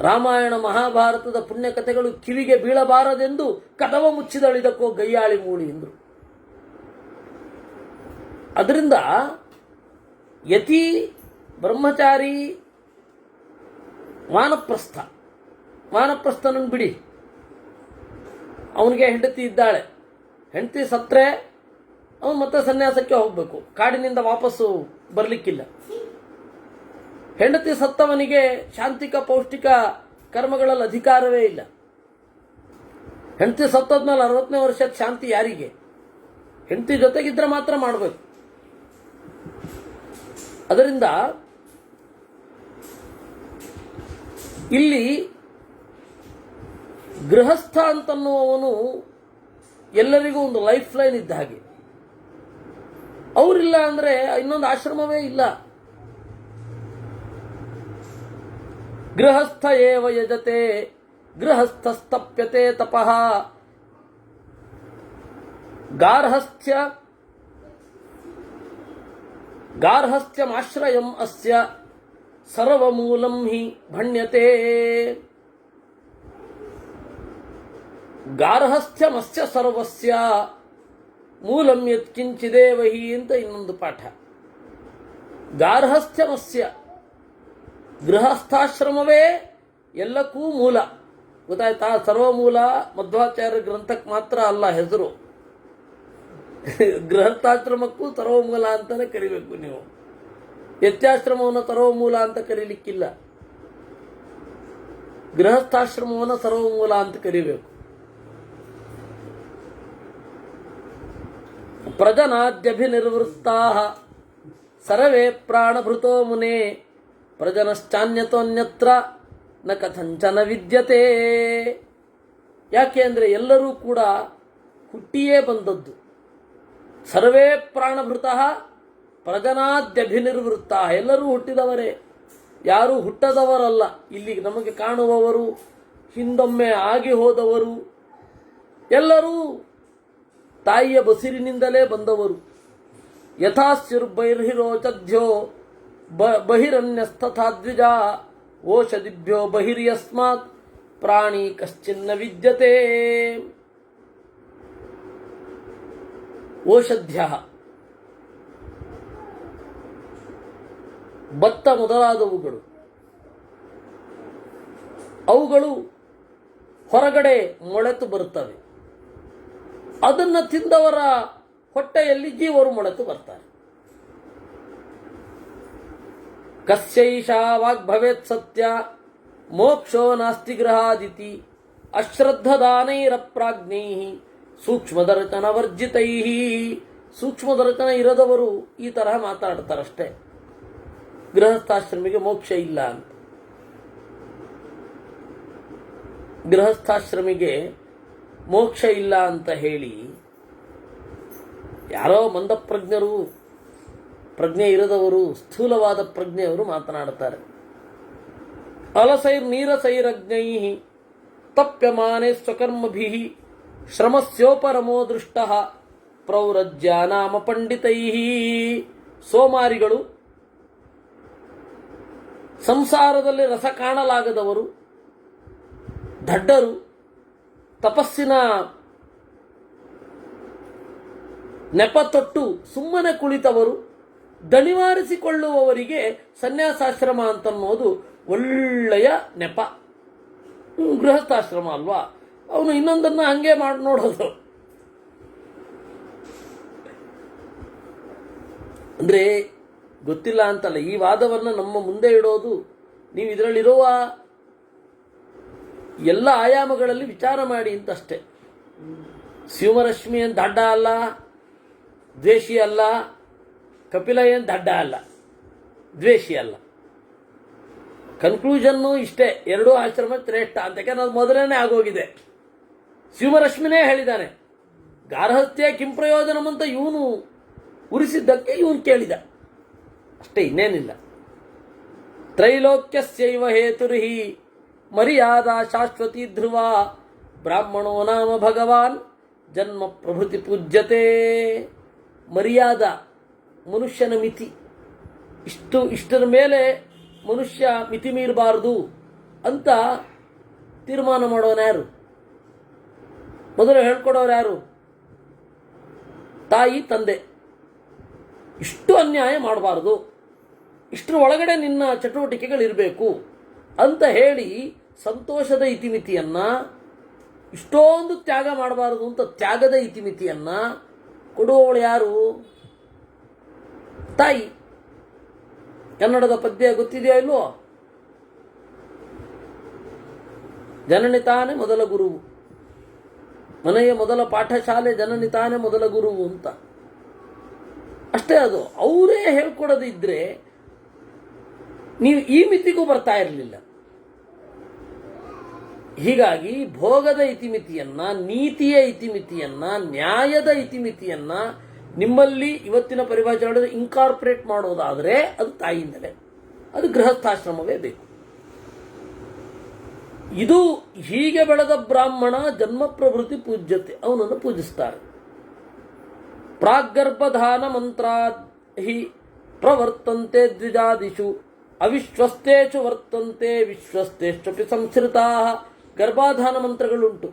ರಾಮಾಯಣ ಮಹಾಭಾರತದ ಪುಣ್ಯ ಕಥೆಗಳು ಕಿವಿಗೆ ಬೀಳಬಾರದೆಂದು ಕದವ ಮುಚ್ಚಿದಳಿದಕ್ಕೋ ಗಯ್ಯಾಳಿ ಮೂಡಿ ಎಂದರು. ಅದರಿಂದ ಯತಿ, ಬ್ರಹ್ಮಚಾರಿ, ವಾನಪ್ರಸ್ಥನನ್ನು ಬಿಡಿ, ಅವನಿಗೆ ಹೆಂಡತಿ ಇದ್ದಾಳೆ, ಹೆಂಡತಿ ಸತ್ರೆ ಅವನು ಮತ್ತೆ ಸನ್ಯಾಸಕ್ಕೆ ಹೋಗಬೇಕು, ಕಾಡಿನಿಂದ ವಾಪಸ್ಸು ಬರಲಿಕ್ಕಿಲ್ಲ. ಹೆಂಡತಿ ಸತ್ತವನಿಗೆ ಶಾಂತಿಕ ಪೌಷ್ಟಿಕ ಕರ್ಮಗಳಲ್ಲಿ ಅಧಿಕಾರವೇ ಇಲ್ಲ. ಹೆಂಡತಿ ಸತ್ತದ್ಮೇಲೆ 60ನೇ ವರ್ಷದ ಶಾಂತಿ ಯಾರಿಗೆ? ಹೆಂಡತಿ ಜೊತೆಗಿದ್ರೆ ಮಾತ್ರ ಮಾಡಬೇಕು. ಅದರಿಂದ ಇಲ್ಲಿ ಗೃಹಸ್ಥ ಅಂತನ್ನುವವನು ಎಲ್ಲರಿಗೂ ಒಂದು ಲೈಫ್ ಲೈನ್ ಇದ್ದ ಹಾಗೆ. ಅವರಿಲ್ಲ ಅಂದ್ರೆ ಇನ್ನೊಂದು ಆಶ್ರಮವೇ ಇಲ್ಲ. ಗೃಹಸ್ಥ ಏವ ಯಜತೆ ಗೃಹಸ್ಥಸ್ತಪ್ಯತೆ ತಪಃ ಗಾರ್ಹಸ್ಥ್ಯಮಾಶ್ರಯಂ ಅಸ್ಯ ಸರ್ವಮೂಲಂ ಹಿ ಭಣ್ಯತೆ. ಗಾರ್ಹಸ್ಥ್ಯಮಸ್ಯ ಸರ್ವಸ್ಯ ಮೂಲಂ ಯತ್ಕಿಂಚಿದೇವ ಹಿ ಅಂತ ಇನ್ನೊಂದು ಪಾಠ. ಗಾರ್ಹಸ್ಥ್ಯಮಸ್ಯ, ಗೃಹಸ್ಥಾಶ್ರಮವೇ ಎಲ್ಲಕ್ಕೂ ಮೂಲ. ಗೊತ್ತಾಯ್ತಾ? ಸರ್ವಮೂಲ ಮಧ್ವಾಚಾರ್ಯ ಗ್ರಂಥಕ್ಕೆ ಮಾತ್ರ ಅಲ್ಲ ಹೆಸರು, ಗೃಹಸ್ಥಾಶ್ರಮಕ್ಕೂ ಸರ್ವಮೂಲ ಅಂತಾನೆ ಕರಿಬೇಕು ನೀವು. ಯತ್ಯಾಶ್ರಮವನ್ನು ಸರ್ವಮೂಲ ಅಂತ ಕರೀಲಿಕ್ಕಿಲ್ಲ, ಗೃಹಸ್ಥಾಶ್ರಮವನ್ನು ಸರ್ವಮೂಲ ಅಂತ ಕರಿಬೇಕು. ಪ್ರಜನಾದ್ಯಭಿನಿರ್ವೃತ್ತಾ ಸರ್ವೇ ಪ್ರಾಣಭೃತೋ ಮುನೆ ಪ್ರಜನಶ್ಚಾನ್ಯತೋನ್ಯತ್ರ ನ ಕಥಂಚನ ವಿದ್ಯತೆ. ಯಾಕೆ ಅಂದರೆ ಎಲ್ಲರೂ ಕೂಡ ಹುಟ್ಟಿಯೇ ಬಂದದ್ದು. ಸರ್ವೇ ಪ್ರಾಣಭೃತಃ ಪ್ರಜನಾದ್ಯಭಿನಿರ್ವೃತ್ತ, ಎಲ್ಲರೂ ಹುಟ್ಟಿದವರೇ, ಯಾರೂ ಹುಟ್ಟದವರಲ್ಲ. ಇಲ್ಲಿ ನಮಗೆ ಕಾಣುವವರು ಹಿಂದೊಮ್ಮೆ ಆಗಿ ಹೋದವರು ಎಲ್ಲರೂ ತಾಯಿಯ ಬಸಿರಿನಿಂದಲೇ ಬಂದವರು. ಯಥಾಸ್ಯುರ್ಬೈರ್ಹಿರೋಚದ್ಯೋ ಬಹಿರನ್ಯಸ್ತಥಾ ದ್ವಿಜ ಓಷಧಿಭ್ಯೋ ಬಹಿರ್ಯಸ್ಮಾತ್ ಪ್ರಾಣಿ ಕಶ್ಚಿನ್ನ ವಿದ್ಯತೆ. ಓಷಧ್ಯ, ಭತ್ತ ಮೊದಲಾದವುಗಳು, ಅವುಗಳು ಹೊರಗಡೆ ಮೊಳೆತು ಬರುತ್ತವೆ. ಅದನ್ನು ತಿಂದವರ ಹೊಟ್ಟೆಯಲ್ಲಿ ಜೀವರು ಮೊಳೆತು ಬರ್ತಾರೆ. ಕಸ್ಯೈಷಾ ವಾಗ್ಭವೇತ್ ಸತ್ಯ ಮೋಕ್ಷೋ ನಾಸ್ತಿ ಗೃಹಾದಿತಿ ಅಶ್ರದ್ಧದಾನೈರಪ್ರಾಜ್ಞೈ ಸೂಕ್ಷ್ಮದರ್ಶನ ವರ್ಜಿತೈ. ಸೂಕ್ಷ್ಮದರ್ಶನ ಇರದವರು ಈ ತರಹ ಮಾತಾಡ್ತಾರಷ್ಟೇ, ಗೃಹಸ್ಥಾಶ್ರಮಿಗೆ ಮೋಕ್ಷ ಇಲ್ಲ ಅಂತ. ಗೃಹಸ್ಥಾಶ್ರಮಿಗೆ ಮೋಕ್ಷ ಇಲ್ಲ ಅಂತ ಹೇಳಿ ಯಾರೋ ಮಂದಪ್ರಜ್ಞರು, ಪ್ರಜ್ಞೆ ಇರದವರು, ಸ್ಥೂಲವಾದ ಪ್ರಜ್ಞೆಯವರು ಮಾತನಾಡುತ್ತಾರೆ. ಅಲಸೈರ್ ನೀರಸೈರಜ್ಞೈ ತಪ್ಯಮಾನೆ ಸ್ವಕರ್ಮಭಿ ಶ್ರಮಸ್ಯೋಪರಮೋ ದೃಷ್ಟ ಪ್ರೌರಜ್ಯ ನಾಮ ಪಂಡಿತೈ. ಸೋಮಾರಿಗಳು, ಸಂಸಾರದಲ್ಲಿ ರಸ ಕಾಣಲಾಗದವರು, ದಡ್ಡರು, ತಪಸ್ಸಿನ ನೆಪ ತೊಟ್ಟು ಸುಮ್ಮನೆ ಕುಳಿತವರು, ದಣಿವಾರಿಸಿಕೊಳ್ಳುವವರಿಗೆ ಸನ್ಯಾಸಾಶ್ರಮ ಅಂತನ್ನೋದು ಒಳ್ಳೆಯ ನೆಪ. ಗೃಹಸ್ಥಾಶ್ರಮ ಅಲ್ವಾ, ಅವನು ಇನ್ನೊಂದನ್ನು ಹಂಗೆ ಮಾಡಿ ನೋಡೋದು. ಅಂದ್ರೆ ಗೊತ್ತಿಲ್ಲ ಅಂತಲ್ಲ, ಈ ವಾದವನ್ನು ನಮ್ಮ ಮುಂದೆ ಇಡೋದು, ನೀವು ಇದರಲ್ಲಿರುವ ಎಲ್ಲ ಆಯಾಮಗಳಲ್ಲಿ ವಿಚಾರ ಮಾಡಿ ಅಂತಷ್ಟೇ. ಶಿವರಶ್ಮಿ ಏನು ದಡ್ಡ ಅಲ್ಲ, ದ್ವೇಷಿ ಅಲ್ಲ, ಕಪಿಲ ಏನು ದಡ್ಡ ಅಲ್ಲ, ದ್ವೇಷಿ ಅಲ್ಲ. ಕನ್ಕ್ಲೂಷನ್ನು ಇಷ್ಟೇ, ಎರಡೂ ಆಶ್ರಮ ಶ್ರೇಷ್ಠ ಅಂತ. ಯಾಕಂದ್ರೆ ಅದು ಮೊದಲನೇ ಆಗೋಗಿದೆ. ಶಿವರಶ್ಮಿನೇ ಹೇಳಿದ್ದಾನೆ, ಗಾರ್ಹಸ್ಥ್ಯ ಕಿಂ ಪ್ರಯೋಜನಂ ಅಂತ ಇವನು ಉರಿಸಿದ್ದಕ್ಕೆ ಇವನು ಕೇಳಿದ ಅಷ್ಟೇ, ಇನ್ನೇನಿಲ್ಲ. ತ್ರೈಲೋಕ್ಯಸ್ಯೈವ ಹೇತುರ್ಹಿ ಮರ್ಯಾದಾ ಶಾಶ್ವತಿ ಧ್ರುವ ಬ್ರಾಹ್ಮಣೋ ನಾಮ ಭಗವಾನ್ ಜನ್ಮ ಪ್ರಭೃತಿ ಪೂಜ್ಯತೆ. ಮರ್ಯಾದ ಮನುಷ್ಯನ ಮಿತಿ, ಇಷ್ಟರ ಮೇಲೆ ಮನುಷ್ಯ ಮಿತಿ ಮೀರಬಾರದು ಅಂತ ತೀರ್ಮಾನ ಮಾಡೋನು ಯಾರು? ಮೊದಲು ಹೇಳ್ಕೊಡೋರು ಯಾರು? ತಾಯಿ ತಂದೆ. ಇಷ್ಟು ಅನ್ಯಾಯ ಮಾಡಬಾರದು, ಇಷ್ಟರ ಒಳಗಡೆ ನಿನ್ನ ಚಟುವಟಿಕೆಗಳಿರಬೇಕು ಅಂತ ಹೇಳಿ ಸಂತೋಷದ ಇತಿಮಿತಿಯನ್ನ, ಇಷ್ಟೊಂದು ತ್ಯಾಗ ಮಾಡಬಾರದು ಅಂತ ತ್ಯಾಗದ ಇತಿಮಿತಿಯನ್ನ ಕೊಡುವವಳು ಯಾರು? ತಾಯಿ. ಕನ್ನಡದ ಪದ್ಯ ಗೊತ್ತಿದೆಯೋ ಇಲ್ವೋ? ಜನನಿ ತಾನೇ ಮೊದಲ ಗುರುವು, ಮನೆಯ ಮೊದಲ ಪಾಠಶಾಲೆ ಜನನಿ ತಾನೇ ಮೊದಲ ಗುರುವು ಅಂತ. ಅಷ್ಟೇ, ಅದು ಅವರೇ ಹೇಳ್ಕೊಡೋದಿದ್ರೆ ನೀವು ಈ ಮಿತಿಗೂ ಬರ್ತಾ ಇರಲಿಲ್ಲ. ಹೀಗಾಗಿ ಭೋಗದ ಇತಿಮಿತಿಯನ್ನ, ನೀತಿಯ ಇತಿಮಿತಿಯನ್ನ, ನ್ಯಾಯದ ಇತಿಮಿತಿಯನ್ನ ನಿಮ್ಮಲ್ಲಿ ಇವತ್ತಿನ ಪರಿಭಾಷೆ ಇನ್ಕಾರ್ಪೊರೇಟ್ ಮಾಡೋದಾದರೆ ಅದು ತಾಯಿಯಿಂದಲೇ, ಅದು ಗೃಹಸ್ಥಾಶ್ರಮವೇ ಬೇಕು. ಇದು ಹೀಗೆ ಬೆಳೆದ ಬ್ರಾಹ್ಮಣ ಜನ್ಮ ಪ್ರಭೃತಿ ಪೂಜ್ಯತೆ, ಅವನನ್ನು ಪೂಜಿಸ್ತಾರೆ. ಪ್ರಾಗ್ಗರ್ಭಧಾನ ಮಂತ್ರಾದ್ ಹಿ ಪ್ರವರ್ತಂತೆ ದ್ವಿಜಾದಿಷು ಅವಿಶ್ವಸ್ತೇಷು ವರ್ತಂತೆ ವಿಶ್ವಸ್ತೇಶ್ವಪಿ ಸಂಸ್ಕೃತಾ. ಗರ್ಭಾಧಾನ ಮಂತ್ರಗಳುಂಟು.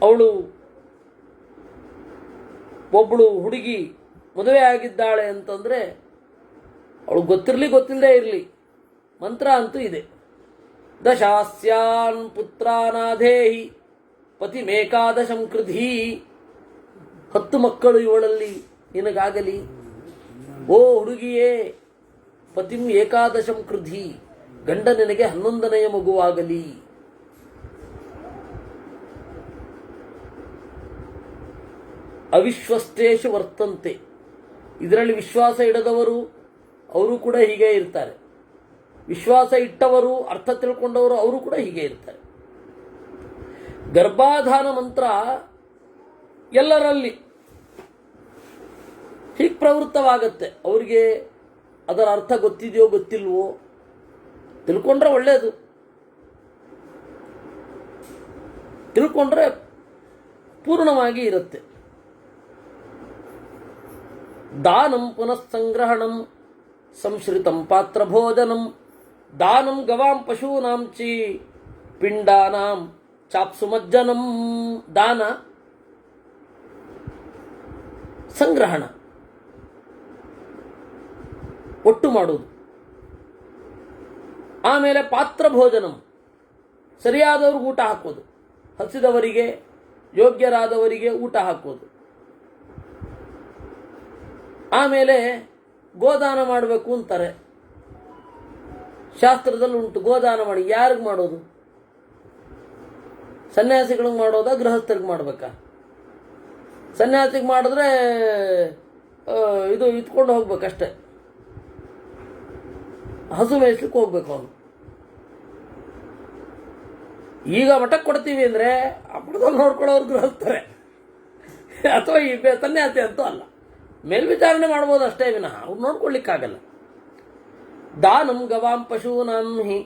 ಅವಳು ಒಬ್ಬಳು ಹುಡುಗಿ ಮದುವೆ ಆಗಿದ್ದಾಳೆ ಅಂತಂದ್ರೆ ಅವಳು ಗೊತ್ತಿರಲಿ ಗೊತ್ತಿಲ್ಲದೆ ಇರಲಿ, ಮಂತ್ರ ಅಂತೂ ಇದೆ. ದಶಾಸ್ಯಾನ್ ಪುತ್ರಾನಾಧೇಹಿ ಪತಿಮೇಕಾದಶಂ ಕೃಧಿ. 10 ಮಕ್ಕಳು ಇವಳಲ್ಲಿ ನಿನಗಾಗಲಿ. ಓ ಹುಡುಗಿಯೇ, ಪತಿಂ ಏಕಾದಶಂ ಕೃಧಿ, ಗಂಡ ನಿನಗೆ 11ನೆಯ ಮಗುವಾಗಲಿ. ಅವಿಶ್ವಸ್ತೇಷು ವರ್ತಂತೆ. ಇದರಲ್ಲಿ ವಿಶ್ವಾಸ ಇಡದವರು ಅವರು ಕೂಡ ಹೀಗೆ ಇರ್ತಾರೆ, ವಿಶ್ವಾಸ ಇಟ್ಟವರು ಅರ್ಥ ತಿಳ್ಕೊಂಡವರು ಅವರು ಕೂಡ ಹೀಗೆ ಇರ್ತಾರೆ. ಗರ್ಭಾಧಾನ ಮಂತ್ರ ಎಲ್ಲರಲ್ಲಿ ಹೀಗೆ ಪ್ರವೃತ್ತವಾಗತ್ತೆ. ಅವರಿಗೆ ಅದರ ಅರ್ಥ ಗೊತ್ತಿದೆಯೋ ಗೊತ್ತಿಲ್ವೋ, ತಿಳ್ಕೊಂಡ್ರೆ ಒಳ್ಳೆಯದು, ತಿಳ್ಕೊಂಡ್ರೆ ಪೂರ್ಣವಾಗಿ ಇರುತ್ತೆ. ದಾನಂ ಪುನಃ ಸಂಗ್ರಹಣಂ ಸಂಶ್ರಿತಂ ಪಾತ್ರ ಭೋಜನಂ ದಾನಂ ಗವಾಂ ಪಶೂನಾಂ ಚಿ ಪಿಂಡಾನಾಂ ಚಾಪ್ಸುಮಜ್ಜನಂ. ದಾನ, ಸಂಗ್ರಹಣ, ಒಟ್ಟು ಮಾಡುವುದು. ಆಮೇಲೆ ಪಾತ್ರ ಭೋಜನಂ, ಸರಿಯಾದವ್ರಿಗೆ ಊಟ ಹಾಕೋದು, ಹಸಿದವರಿಗೆ ಯೋಗ್ಯರಾದವರಿಗೆ ಊಟ ಹಾಕೋದು. ಆಮೇಲೆ ಗೋದಾನ ಮಾಡಬೇಕು ಅಂತಾರೆ, ಶಾಸ್ತ್ರದಲ್ಲಿ ಉಂಟು. ಗೋದಾನ ಮಾಡಿ ಯಾರಿಗೆ ಮಾಡೋದು? ಸನ್ಯಾಸಿಗಳಿಗೆ ಮಾಡೋದಾ, ಗೃಹಸ್ಥರಿಗೆ ಮಾಡಬೇಕಾ? ಸನ್ಯಾಸಿಗೆ ಮಾಡಿದ್ರೆ ಇದು ಇಟ್ಕೊಂಡು ಹೋಗ್ಬೇಕಷ್ಟೆ, ಹಸು ಮೇಯಿಸ್ಲಿಕ್ಕೆ ಹೋಗ್ಬೇಕು ಅವನು. ಈಗ ಮಠಕ್ಕೆ ಕೊಡ್ತೀವಿ ಅಂದರೆ ಆ ಮಠದಲ್ಲಿ ನೋಡ್ಕೊಳ್ಳೋರು ಗೃಹಸ್ಥರೇ, ಅಥವಾ ಈ ಸನ್ಯಾಸಿ ಅಂತೂ ಅಲ್ಲ. ಮೇಲ್ವಿಚಾರಣೆ ಮಾಡ್ಬೋದು ಅಷ್ಟೇ ವಿನಃ ಅವ್ರು ನೋಡ್ಕೊಳ್ಳಿಕ್ಕಾಗಲ್ಲ. ದಾನಂ ಗವಾಂ ಪಶೂನಾಂ ಹಿ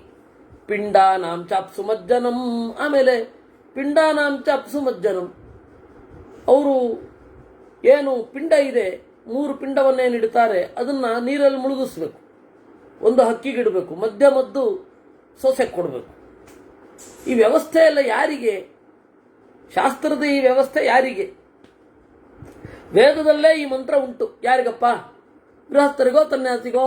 ಪಿಂಡಾನಾಂ ಚಾಪ್ಸುಮಜ್ಜನಂ. ಆಮೇಲೆ ಪಿಂಡಾನಾಂ ಚಾಪ್ಸುಮಜ್ಜನಂ, ಅವರು ಏನು ಪಿಂಡ ಇದೆ, 3 ಪಿಂಡವನ್ನೇನಿಡ್ತಾರೆ ಅದನ್ನು ನೀರಲ್ಲಿ ಮುಳುಗಿಸ್ಬೇಕು, ಒಂದು ಹಕ್ಕಿಗಿಡಬೇಕು, ಮದ್ದು ಸೊಸೆ ಕೊಡಬೇಕು. ಈ ವ್ಯವಸ್ಥೆ ಎಲ್ಲ ಯಾರಿಗೆ? ಶಾಸ್ತ್ರದ ಈ ವ್ಯವಸ್ಥೆ ಯಾರಿಗೆ? ವೇದದಲ್ಲೇ ಈ ಮಂತ್ರ ಉಂಟು. ಯಾರಿಗಪ್ಪ? ಗೃಹಸ್ಥರಿಗೋ ಸನ್ಯಾಸಿಗೋ?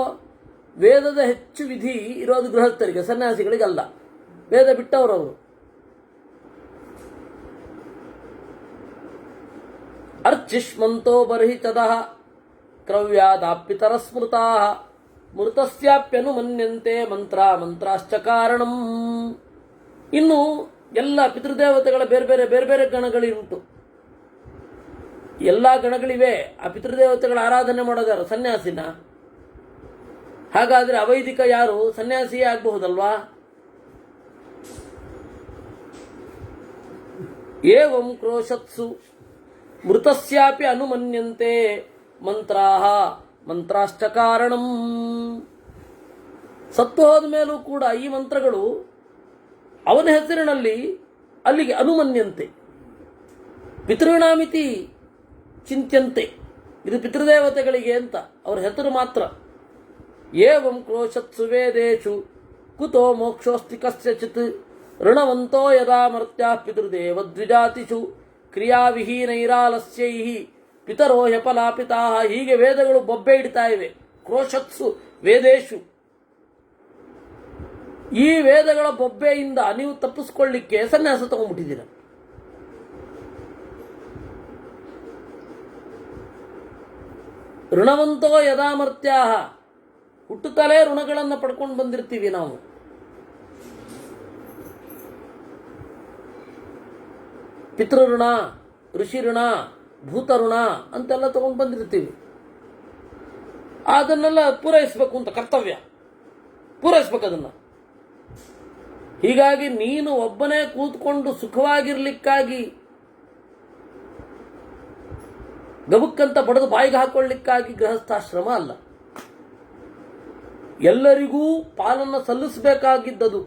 ವೇದದ ಹೆಚ್ಚು ವಿಧಿ ಇರೋದು ಗೃಹಸ್ಥರಿಗೆ, ಸನ್ಯಾಸಿಗಳಿಗಲ್ಲ. ವೇದ ಬಿಟ್ಟವರವರು. ಅರ್ಚಿಷ್ಮಂತೋ ಬರ್ಹಿತದಃ ಕ್ರವ್ಯಾದಾಪ್ಪಿತರ ಸ್ಮೃತಾ ಮೃತಸ್ಯಾಪ್ಯನುಮನ್ಯಂತೆ ಮಂತ್ರಾಶ್ಚ ಕಾರಣಂ. ಇನ್ನು ಎಲ್ಲ ಪಿತೃದೇವತೆಗಳ ಬೇರೆ ಬೇರೆ ಗಣಗಳುಂಟು. ಎಲ್ಲ ಗಣಗಳಿವೆ. ಆ ಪಿತೃದೇವತೆಗಳ ಆರಾಧನೆ ಮಾಡೋದಾರು ಸನ್ಯಾಸಿನ? ಹಾಗಾದ್ರೆ ಅವೈದಿಕ ಯಾರು? ಸನ್ಯಾಸಿಯೇ ಆಗಬಹುದಲ್ವಾ? ಏವಂ ಕ್ರೋಶತ್ಸು ಮೃತಸ್ಯಾಪಿ ಅನುಮನ್ಯಂತೆ ಮಂತ್ರಾಹ ಮಂತ್ರಾಶ್ಚ ಕಾರಣಂ. ಸತ್ತು ಹೋದ ಮೇಲೂ ಕೂಡ ಈ ಮಂತ್ರಗಳು ಅವನ ಹೆಸರಿನಲ್ಲಿ ಅಲ್ಲಿಗೆ ಅನುಮನ್ಯಂತೆ. ಪಿತೃಣಾಮಿತಿ ಚಿಂತ್ಯಂತೆ, ಇದು ಪಿತೃದೇವತೆಗಳಿಗೆ ಅಂತ ಅವರ ಹೆಸರು ಮಾತ್ರ. ಏವಂ ಕ್ರೋಶತ್ಸು ವೇದೇಶು ಕುತೋ ಮೋಕ್ಷೋಸ್ತಿ ಕಸ್ಯಚಿತ್ ಋಣವಂತೋ ಯದಾ ಮರ್ತ್ಯಾ ಪಿತೃದೇವ ದ್ವಿಜಾತಿಷು ಕ್ರಿಯಾವಿಹೀನೈರಾಲಸ್ಯೈ ಪಿತರೋ ಹ್ಯಪಲಾಪಿತಾ. ಹೀಗೆ ವೇದಗಳು ಬೊಬ್ಬೆ ಇಡ್ತಾ ಇವೆ. ಕ್ರೋಶತ್ಸು ವೇದೇಶು, ಈ ವೇದಗಳ ಬೊಬ್ಬೆಯಿಂದ ನೀವು ತಪ್ಪಿಸ್ಕೊಳ್ಳಿಕ್ಕೆ ಸನ್ಯಾಸ ತಗೊಂಡ್ಬಿಟ್ಟಿದ್ದೀರ. ಋಣವಂತೋ ಯದಾಮರ್ತ್ಯಾ, ಹುಟ್ಟುತ್ತಲೇ ಋಣಗಳನ್ನು ಪಡ್ಕೊಂಡು ಬಂದಿರ್ತೀವಿ ನಾವು. ಪಿತೃಋಣ, ಋಷಿ ಋಣ, ಭೂತಋಣ ಅಂತೆಲ್ಲ ತಗೊಂಡು ಬಂದಿರ್ತೀವಿ. ಅದನ್ನೆಲ್ಲ ಪೂರೈಸಬೇಕು ಅಂತ ಕರ್ತವ್ಯ, ಪೂರೈಸ್ಬೇಕು ಅದನ್ನ. ಹೀಗಾಗಿ ನೀನು ಒಬ್ಬನೇ ಕೂತ್ಕೊಂಡು ಸುಖವಾಗಿರ್ಲಿಕ್ಕಾಗಿ, ಗಬುಕ್ಕಂತ ಬಡದು ಬಾಯಿಗೆ ಹಾಕೊಳ್ಳಿಕ್ಕಾಗಿ ಗೃಹಸ್ಥಾಶ್ರಮ ಅಲ್ಲ. ಎಲ್ಲರಿಗೂ ಪಾಲನ್ನು ಸಲ್ಲಿಸಬೇಕಾಗಿದ್ದದು.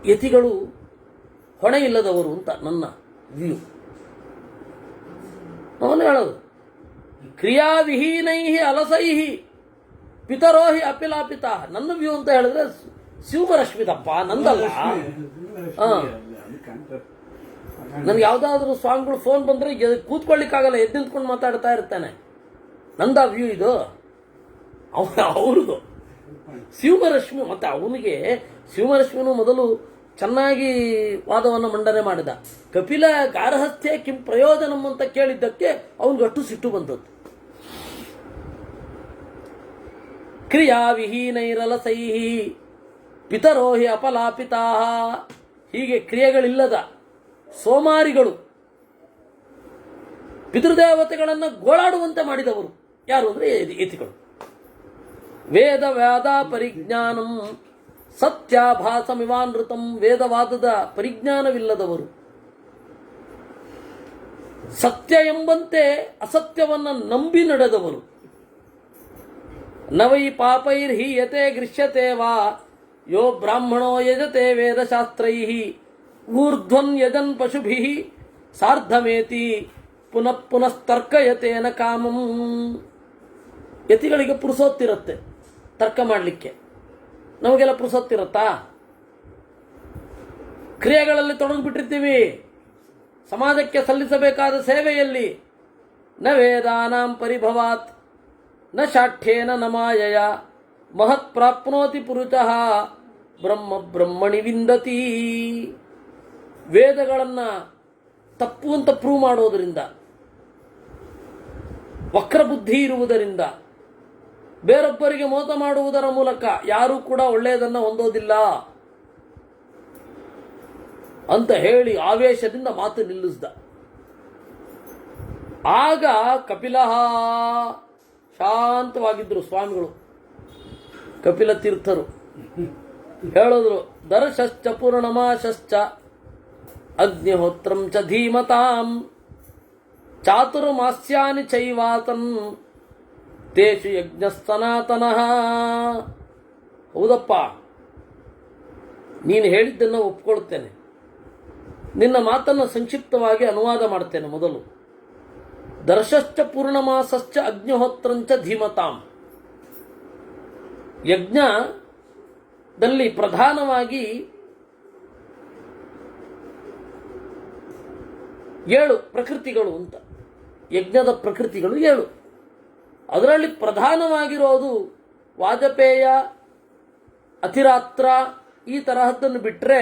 ಯತಿಗಳು ಹೊಣೆ ಇಲ್ಲದವರು ಅಂತ ನನ್ನ ವ್ಯೂ. ಅವನು ಹೇಳೋದು ಕ್ರಿಯಾವಿಹೀನೈ ಅಲಸೈ ಪಿತರೋಹಿ ಅಪಿಲಾಪಿತ. ನನ್ನ ವ್ಯೂ ಅಂತ ಹೇಳಿದ್ರೆ ಶಿವರಶ್ಮಿತಪ್ಪ, ನಂದಲ್ಲ. ನನ್ಗೆ ಯಾವ್ದಾದ್ರು ಸ್ವಾಮಿಗಳು ಫೋನ್ ಬಂದ್ರೆ ಕೂತ್ಕೊಳ್ಳಿಕ್ಕಾಗಲ್ಲ, ಎದ್ದು ನಿಂತ್ಕೊಂಡು ಮಾತಾಡ್ತಾ ಇರ್ತಾನೆ. ನಂದ ವ್ಯೂ ಇದು, ಅವ್ರದ್ದು ಶಿವರಶ್ಮಿ. ಮತ್ತೆ ಅವನಿಗೆ ಶಿವರಶ್ಮಿನು ಮೊದಲು ಚೆನ್ನಾಗಿ ವಾದವನ್ನು ಮಂಡನೆ ಮಾಡಿದ. ಕಪಿಲ ಗಾರ್ಹಸ್ಥ್ಯ ಕಿಂ ಪ್ರಯೋಜನಂ ಅಂತ ಕೇಳಿದ್ದಕ್ಕೆ ಅವನಿಗಷ್ಟು ಸಿಟ್ಟು ಬಂದದ್ದು. ಕ್ರಿಯಾವಿಹೀನೈರಲಸೈ ಪಿತರೋಹಿ ಅಪಲಾಪಿತಾ. ಹೀಗೆ ಕ್ರಿಯೆಗಳಿಲ್ಲದ ಸೋಮಾರಿಗಳು ಪಿತೃದೇವತೆಗಳನ್ನು ಗೋಳಾಡುವಂತೆ ಮಾಡಿದವರು ಯಾರು ಅಂದ್ರೆ ಯತಿಗಳು. ವೇದ ವ್ಯಾದ ಪರಿಜ್ಞಾನಂ ಸತ್ಯಾಭಾಸಮಿವಾನೃತಂ. ವೇದವಾದದ ಪರಿಜ್ಞಾನವಿಲ್ಲದವರು, ಸತ್ಯ ಎಂಬಂತೆ ಅಸತ್ಯವನ್ನು ನಂಬಿ ನಡೆದವರು. ನವೈ ಪಾಪೈರ್ಹೀಯತೆ ಗೃಹ್ಯತೆ ವಾ ಯೋ ಬ್ರಾಹ್ಮಣೋ ಯಜತೆ ವೇದಶಾಸ್ತ್ರೈ ಊರ್ಧ್ವನ್ ಯಜನ್ ಪಶುಭಿಃ ಸಾರ್ಧಮೇತಿ ಪುನಃ ಪುನಸ್ತರ್ಕಯತೇನ ಕಾಮಂ. ಯತಿಗಳಿಗೆ ಪುರುಸೊತ್ತಿರುತ್ತೆ ತರ್ಕ ಮಾಡಲಿಕ್ಕೆ, ನಮಗೆಲ್ಲ ಪುರುಸೊತ್ತಿರುತ್ತಾ? ಕ್ರಿಯೆಗಳಲ್ಲಿ ತೊಡಗಿಬಿಟ್ಟಿರ್ತೀವಿ, ಸಮಾಜಕ್ಕೆ ಸಲ್ಲಿಸಬೇಕಾದ ಸೇವೆಯಲ್ಲಿ. ನ ವೇದಾನಾಂ ಪರಿಭವಾತ್ ನ ಶಾಠ್ಯೇನ ನ ಮಾಯಯ ಮಹತ್ ಪ್ರಾಪ್ನೋತಿ ಪುರುಷಃ ಬ್ರಹ್ಮ ಬ್ರಹ್ಮಣಿ ವಿಂದತಿ. ವೇದಗಳನ್ನು ತಪ್ಪು ಅಂತ ಪ್ರೂವ್ ಮಾಡೋದರಿಂದ, ವಕ್ರಬುದ್ಧಿ ಇರುವುದರಿಂದ, ಬೇರೊಬ್ಬರಿಗೆ ಮೋಸ ಮಾಡುವುದರ ಮೂಲಕ ಯಾರೂ ಕೂಡ ಒಳ್ಳೆಯದನ್ನು ಹೊಂದೋದಿಲ್ಲ ಅಂತ ಹೇಳಿ ಆವೇಶದಿಂದ ಮಾತು ನಿಲ್ಲಿಸಿದ. ಆಗ ಕಪಿಲಃ, ಶಾಂತವಾಗಿದ್ದರು ಸ್ವಾಮಿಗಳು, ಕಪಿಲ ತೀರ್ಥರು ಹೇಳಿದ್ರು, ದರ್ಶಶ್ಚ ಪೂರ್ಣಮಾಶ್ಚ ಅಗ್ನಿಹೋತ್ರಂ ಚ ಧೀಮತಾಂ ಚಾತುರ್ಮಾಸ್ಯಾನಿ ಚೈವಾತನ್ ತೇಷು ಯಜ್ಞ ಸನಾತನಃ. ಹೌದಪ್ಪ, ನೀನು ಹೇಳಿದ್ದನ್ನು ಒಪ್ಕೊಳ್ತೇನೆ. ನಿನ್ನ ಮಾತನ್ನು ಸಂಕ್ಷಿಪ್ತವಾಗಿ ಅನುವಾದ ಮಾಡ್ತೇನೆ. ಮೊದಲು ದರ್ಶಶ್ಚ ಪೂರ್ಣಮಾಸಶ್ಚ ಅಗ್ನಿಹೋತ್ರಂಚ ಧೀಮತಾಂ. ಯಜ್ಞದಲ್ಲಿ ಪ್ರಧಾನವಾಗಿ 7 ಪ್ರಕೃತಿಗಳು ಅಂತ. ಯಜ್ಞದ ಪ್ರಕೃತಿಗಳು 7. ಅದರಲ್ಲಿ ಪ್ರಧಾನವಾಗಿರೋದು ವಾಜಪೇಯ, ಅತಿರಾತ್ರ, ಈ ತರಹದ್ದನ್ನು ಬಿಟ್ಟರೆ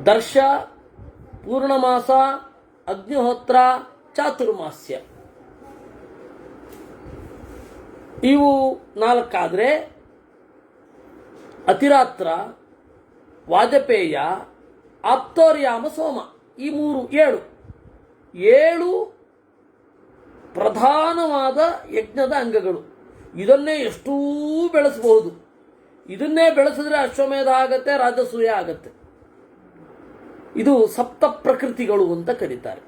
ದರ್ಶ, ಪೂರ್ಣಮಾಸ, ಅಗ್ನಿಹೋತ್ರ, ಚಾತುರ್ಮಾಸ್ಯ ಇವು 4 ಆದರೆ ಅತಿರಾತ್ರ, ವಾಜಪೇಯ, ಆಪ್ತೋರ್ಯಾಮ, ಸೋಮ ಈ 3 7 ಪ್ರಧಾನವಾದ ಯಜ್ಞದ ಅಂಗಗಳು. ಇದನ್ನೇ ಎಷ್ಟೂ ಬೆಳೆಸಬಹುದು. ಇದನ್ನೇ ಬೆಳೆಸಿದ್ರೆ ಅಶ್ವಮೇಧ ಆಗತ್ತೆ, ರಾಜಸೂಯ ಆಗತ್ತೆ. ಇದು ಸಪ್ತ ಪ್ರಕೃತಿಗಳು ಅಂತ ಕರೀತಾರೆ.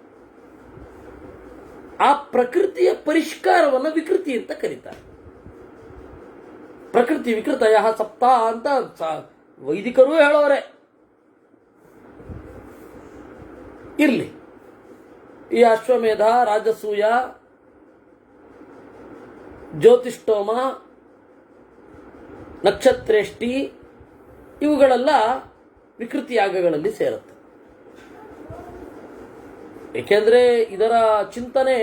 ಆ ಪ್ರಕೃತಿಯ ಪರಿಷ್ಕಾರವನ್ನು ವಿಕೃತಿ ಅಂತ ಕರೀತಾರೆ. ಪ್ರಕೃತಿ ವಿಕೃತಯ ಸಪ್ತ ಅಂತ ವೈದಿಕರು ಹೇಳೋರೆ. ಇರ್ಲಿ, ಈ ಅಶ್ವಮೇಧ, ರಾಜಸೂಯ, ಜ್ಯೋತಿಷ್ಠೋಮ, ನಕ್ಷತ್ರೇಷ್ಟಿ ಇವುಗಳೆಲ್ಲ ವಿಕೃತಿ ಯಾಗಗಳಲ್ಲಿ ಸೇರುತ್ತೆ. ಏಕೆಂದರೆ ಇದರ ಚಿಂತನೆ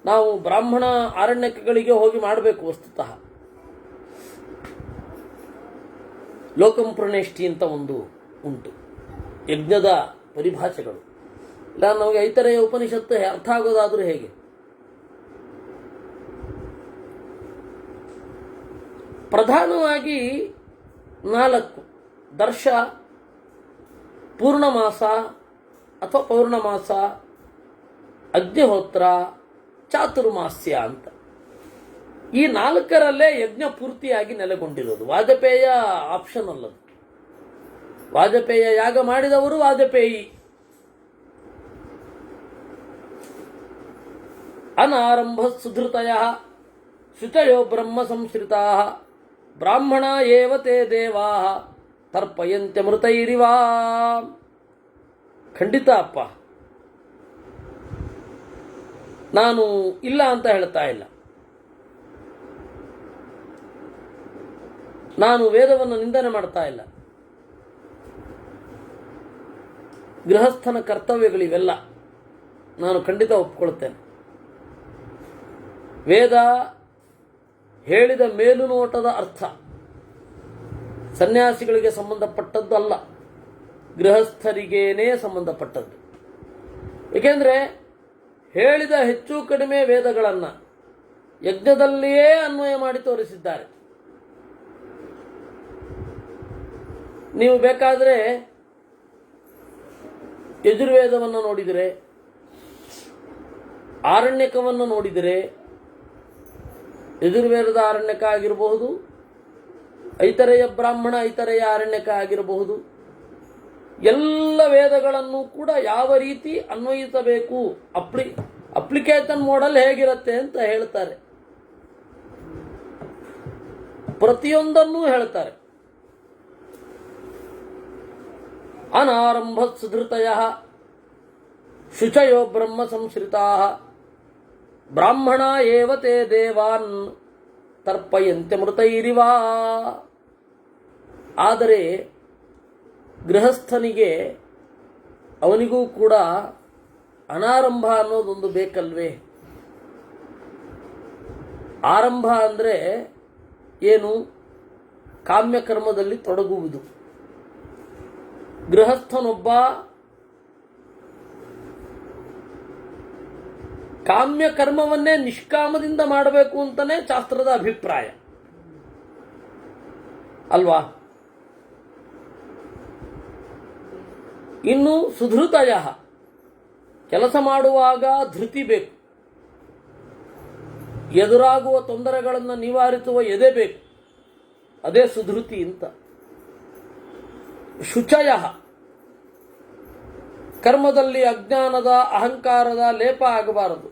ನಾವು ಬ್ರಾಹ್ಮಣ ಆರಣ್ಯಕಗಳಿಗೆ ಹೋಗಿ ಮಾಡಬೇಕು. ವಸ್ತುತಃ ಲೋಕಂ ಪ್ರಣೇಷ್ಟಿ ಅಂತ ಒಂದು ಉಂಟು, ಯಜ್ಞದ ಪರಿಭಾಷೆಗಳು. ಇಲ್ಲ ನಮಗೆ ಐತರೆಯ ಉಪನಿಷತ್ತು ಅರ್ಥ ಆಗೋದಾದ್ರೂ ಹೇಗೆ? ಪ್ರಧಾನವಾಗಿ 4: ದರ್ಶ, ಪೂರ್ಣಮಾಸ ಅಥವಾ ಪೌರ್ಣಮಾಸ, ಅಗ್ನಿಹೋತ್ರ, ಚಾತುರ್ಮಾಸ್ಯ ಅಂತ. ಈ 4ರಲ್ಲೇ ಯಜ್ಞ ಪೂರ್ತಿಯಾಗಿ ನೆಲೆಗೊಂಡಿರೋದು. ವಾಜಪೇಯ ಆಪ್ಷನ್ ಅಲ್ಲದು. ವಾಜಪೇಯ ಯಾಗ ಮಾಡಿದವರು ವಾಜಪೇಯಿ. ಅನಾರಂಭ ಸುಧೃತಯ ಶುಚಯೋ ಬ್ರಹ್ಮ ಸಂಶ್ರಿತಾ ಬ್ರಾಹ್ಮಣ ಏವ ತೇ ದೇವಾ ತರ್ಪಯಂತ್ಯ ಮೃತೈರಿವಾ. ಖಂಡಿತ ಅಪ್ಪ, ನಾನು ಇಲ್ಲ ಅಂತ ಹೇಳ್ತಾ ಇಲ್ಲ. ನಾನು ವೇದವನ್ನು ನಿಂದನೆ ಮಾಡ್ತಾ ಇಲ್ಲ. ಗೃಹಸ್ಥನ ಕರ್ತವ್ಯಗಳಿವೆಲ್ಲ ನಾನು ಖಂಡಿತ ಒಪ್ಕೊಳ್ತೇನೆ. ವೇದ ಹೇಳಿದ ಮೇಲುನೋಟದ ಅರ್ಥ ಸನ್ಯಾಸಿಗಳಿಗೆ ಸಂಬಂಧಪಟ್ಟದ್ದು ಅಲ್ಲ, ಗೃಹಸ್ಥರಿಗೇನೇ ಸಂಬಂಧಪಟ್ಟದ್ದು. ಏಕೆಂದರೆ ಹೇಳಿದ ಹೆಚ್ಚು ಕಡಿಮೆ ವೇದಗಳನ್ನು ಯಜ್ಞದಲ್ಲಿಯೇ ಅನ್ವಯ ಮಾಡಿ ತೋರಿಸಿದ್ದಾರೆ. ನೀವು ಬೇಕಾದರೆ ಯಜುರ್ವೇದವನ್ನು ನೋಡಿದರೆ, ಆರಣ್ಯಕವನ್ನು ನೋಡಿದರೆ, ಯಜುರ್ವೇದದ ಆರಣ್ಯಕ ಆಗಿರಬಹುದು, ಐತರೆಯ ಬ್ರಾಹ್ಮಣ ಐತರೆಯ ಆರಣ್ಯಕ ಆಗಿರಬಹುದು, ಎಲ್ಲ ವೇದಗಳನ್ನು ಕೂಡ ಯಾವ ರೀತಿ ಅನ್ವಯಿಸಬೇಕು, ಅಪ್ಲಿಕೇಶನ್ ಮೋಡಲ್ ಹೇಗಿರುತ್ತೆ ಅಂತ ಹೇಳ್ತಾರೆ. ಪ್ರತಿಯೊಂದನ್ನೂ ಹೇಳ್ತಾರೆ. ಅನಾರಂಭ ಸುಧೃತಯ ಶುಚಯೋ ಬ್ರಹ್ಮ ಸಂಶ್ರಿತಾ ಬ್ರಾಹ್ಮಣ ಏವ ತೇ ದೇವಾನ್ ತರ್ಪಯಂತ್ಯ ಮೃತೈರಿವಾ. ಆದರೆ ಗೃಹಸ್ಥನಿಗೆ ಅವನಿಗೂ ಕೂಡ ಅನಾರಂಭ ಅನ್ನೋದೊಂದು ಬೇಕಲ್ವೇ? ಆರಂಭ ಅಂದರೆ ಏನು? ಕಾಮ್ಯಕರ್ಮದಲ್ಲಿ ತೊಡಗುವುದು. ಗೃಹಸ್ಥನೊಬ್ಬ ಕಾಮ್ಯಕರ್ಮವನ್ನೇ ನಿಷ್ಕಾಮದಿಂದ ಮಾಡಬೇಕು ಅಂತಲೇ ಶಾಸ್ತ್ರದ ಅಭಿಪ್ರಾಯ ಅಲ್ವಾ? ಇನ್ನು ಸುಧೃತಯ, ಕೆಲಸ ಮಾಡುವಾಗ ಧೃತಿ ಬೇಕು, ಎದುರಾಗುವ ತೊಂದರೆಗಳನ್ನು ನಿವಾರಿಸುವ ಎದೆ ಬೇಕು, ಅದೇ ಸುಧೃತಿ ಅಂತ. ಶುಚಯ, ಕರ್ಮದಲ್ಲಿ ಅಜ್ಞಾನದ ಅಹಂಕಾರದ ಲೇಪ ಆಗಬಾರದು.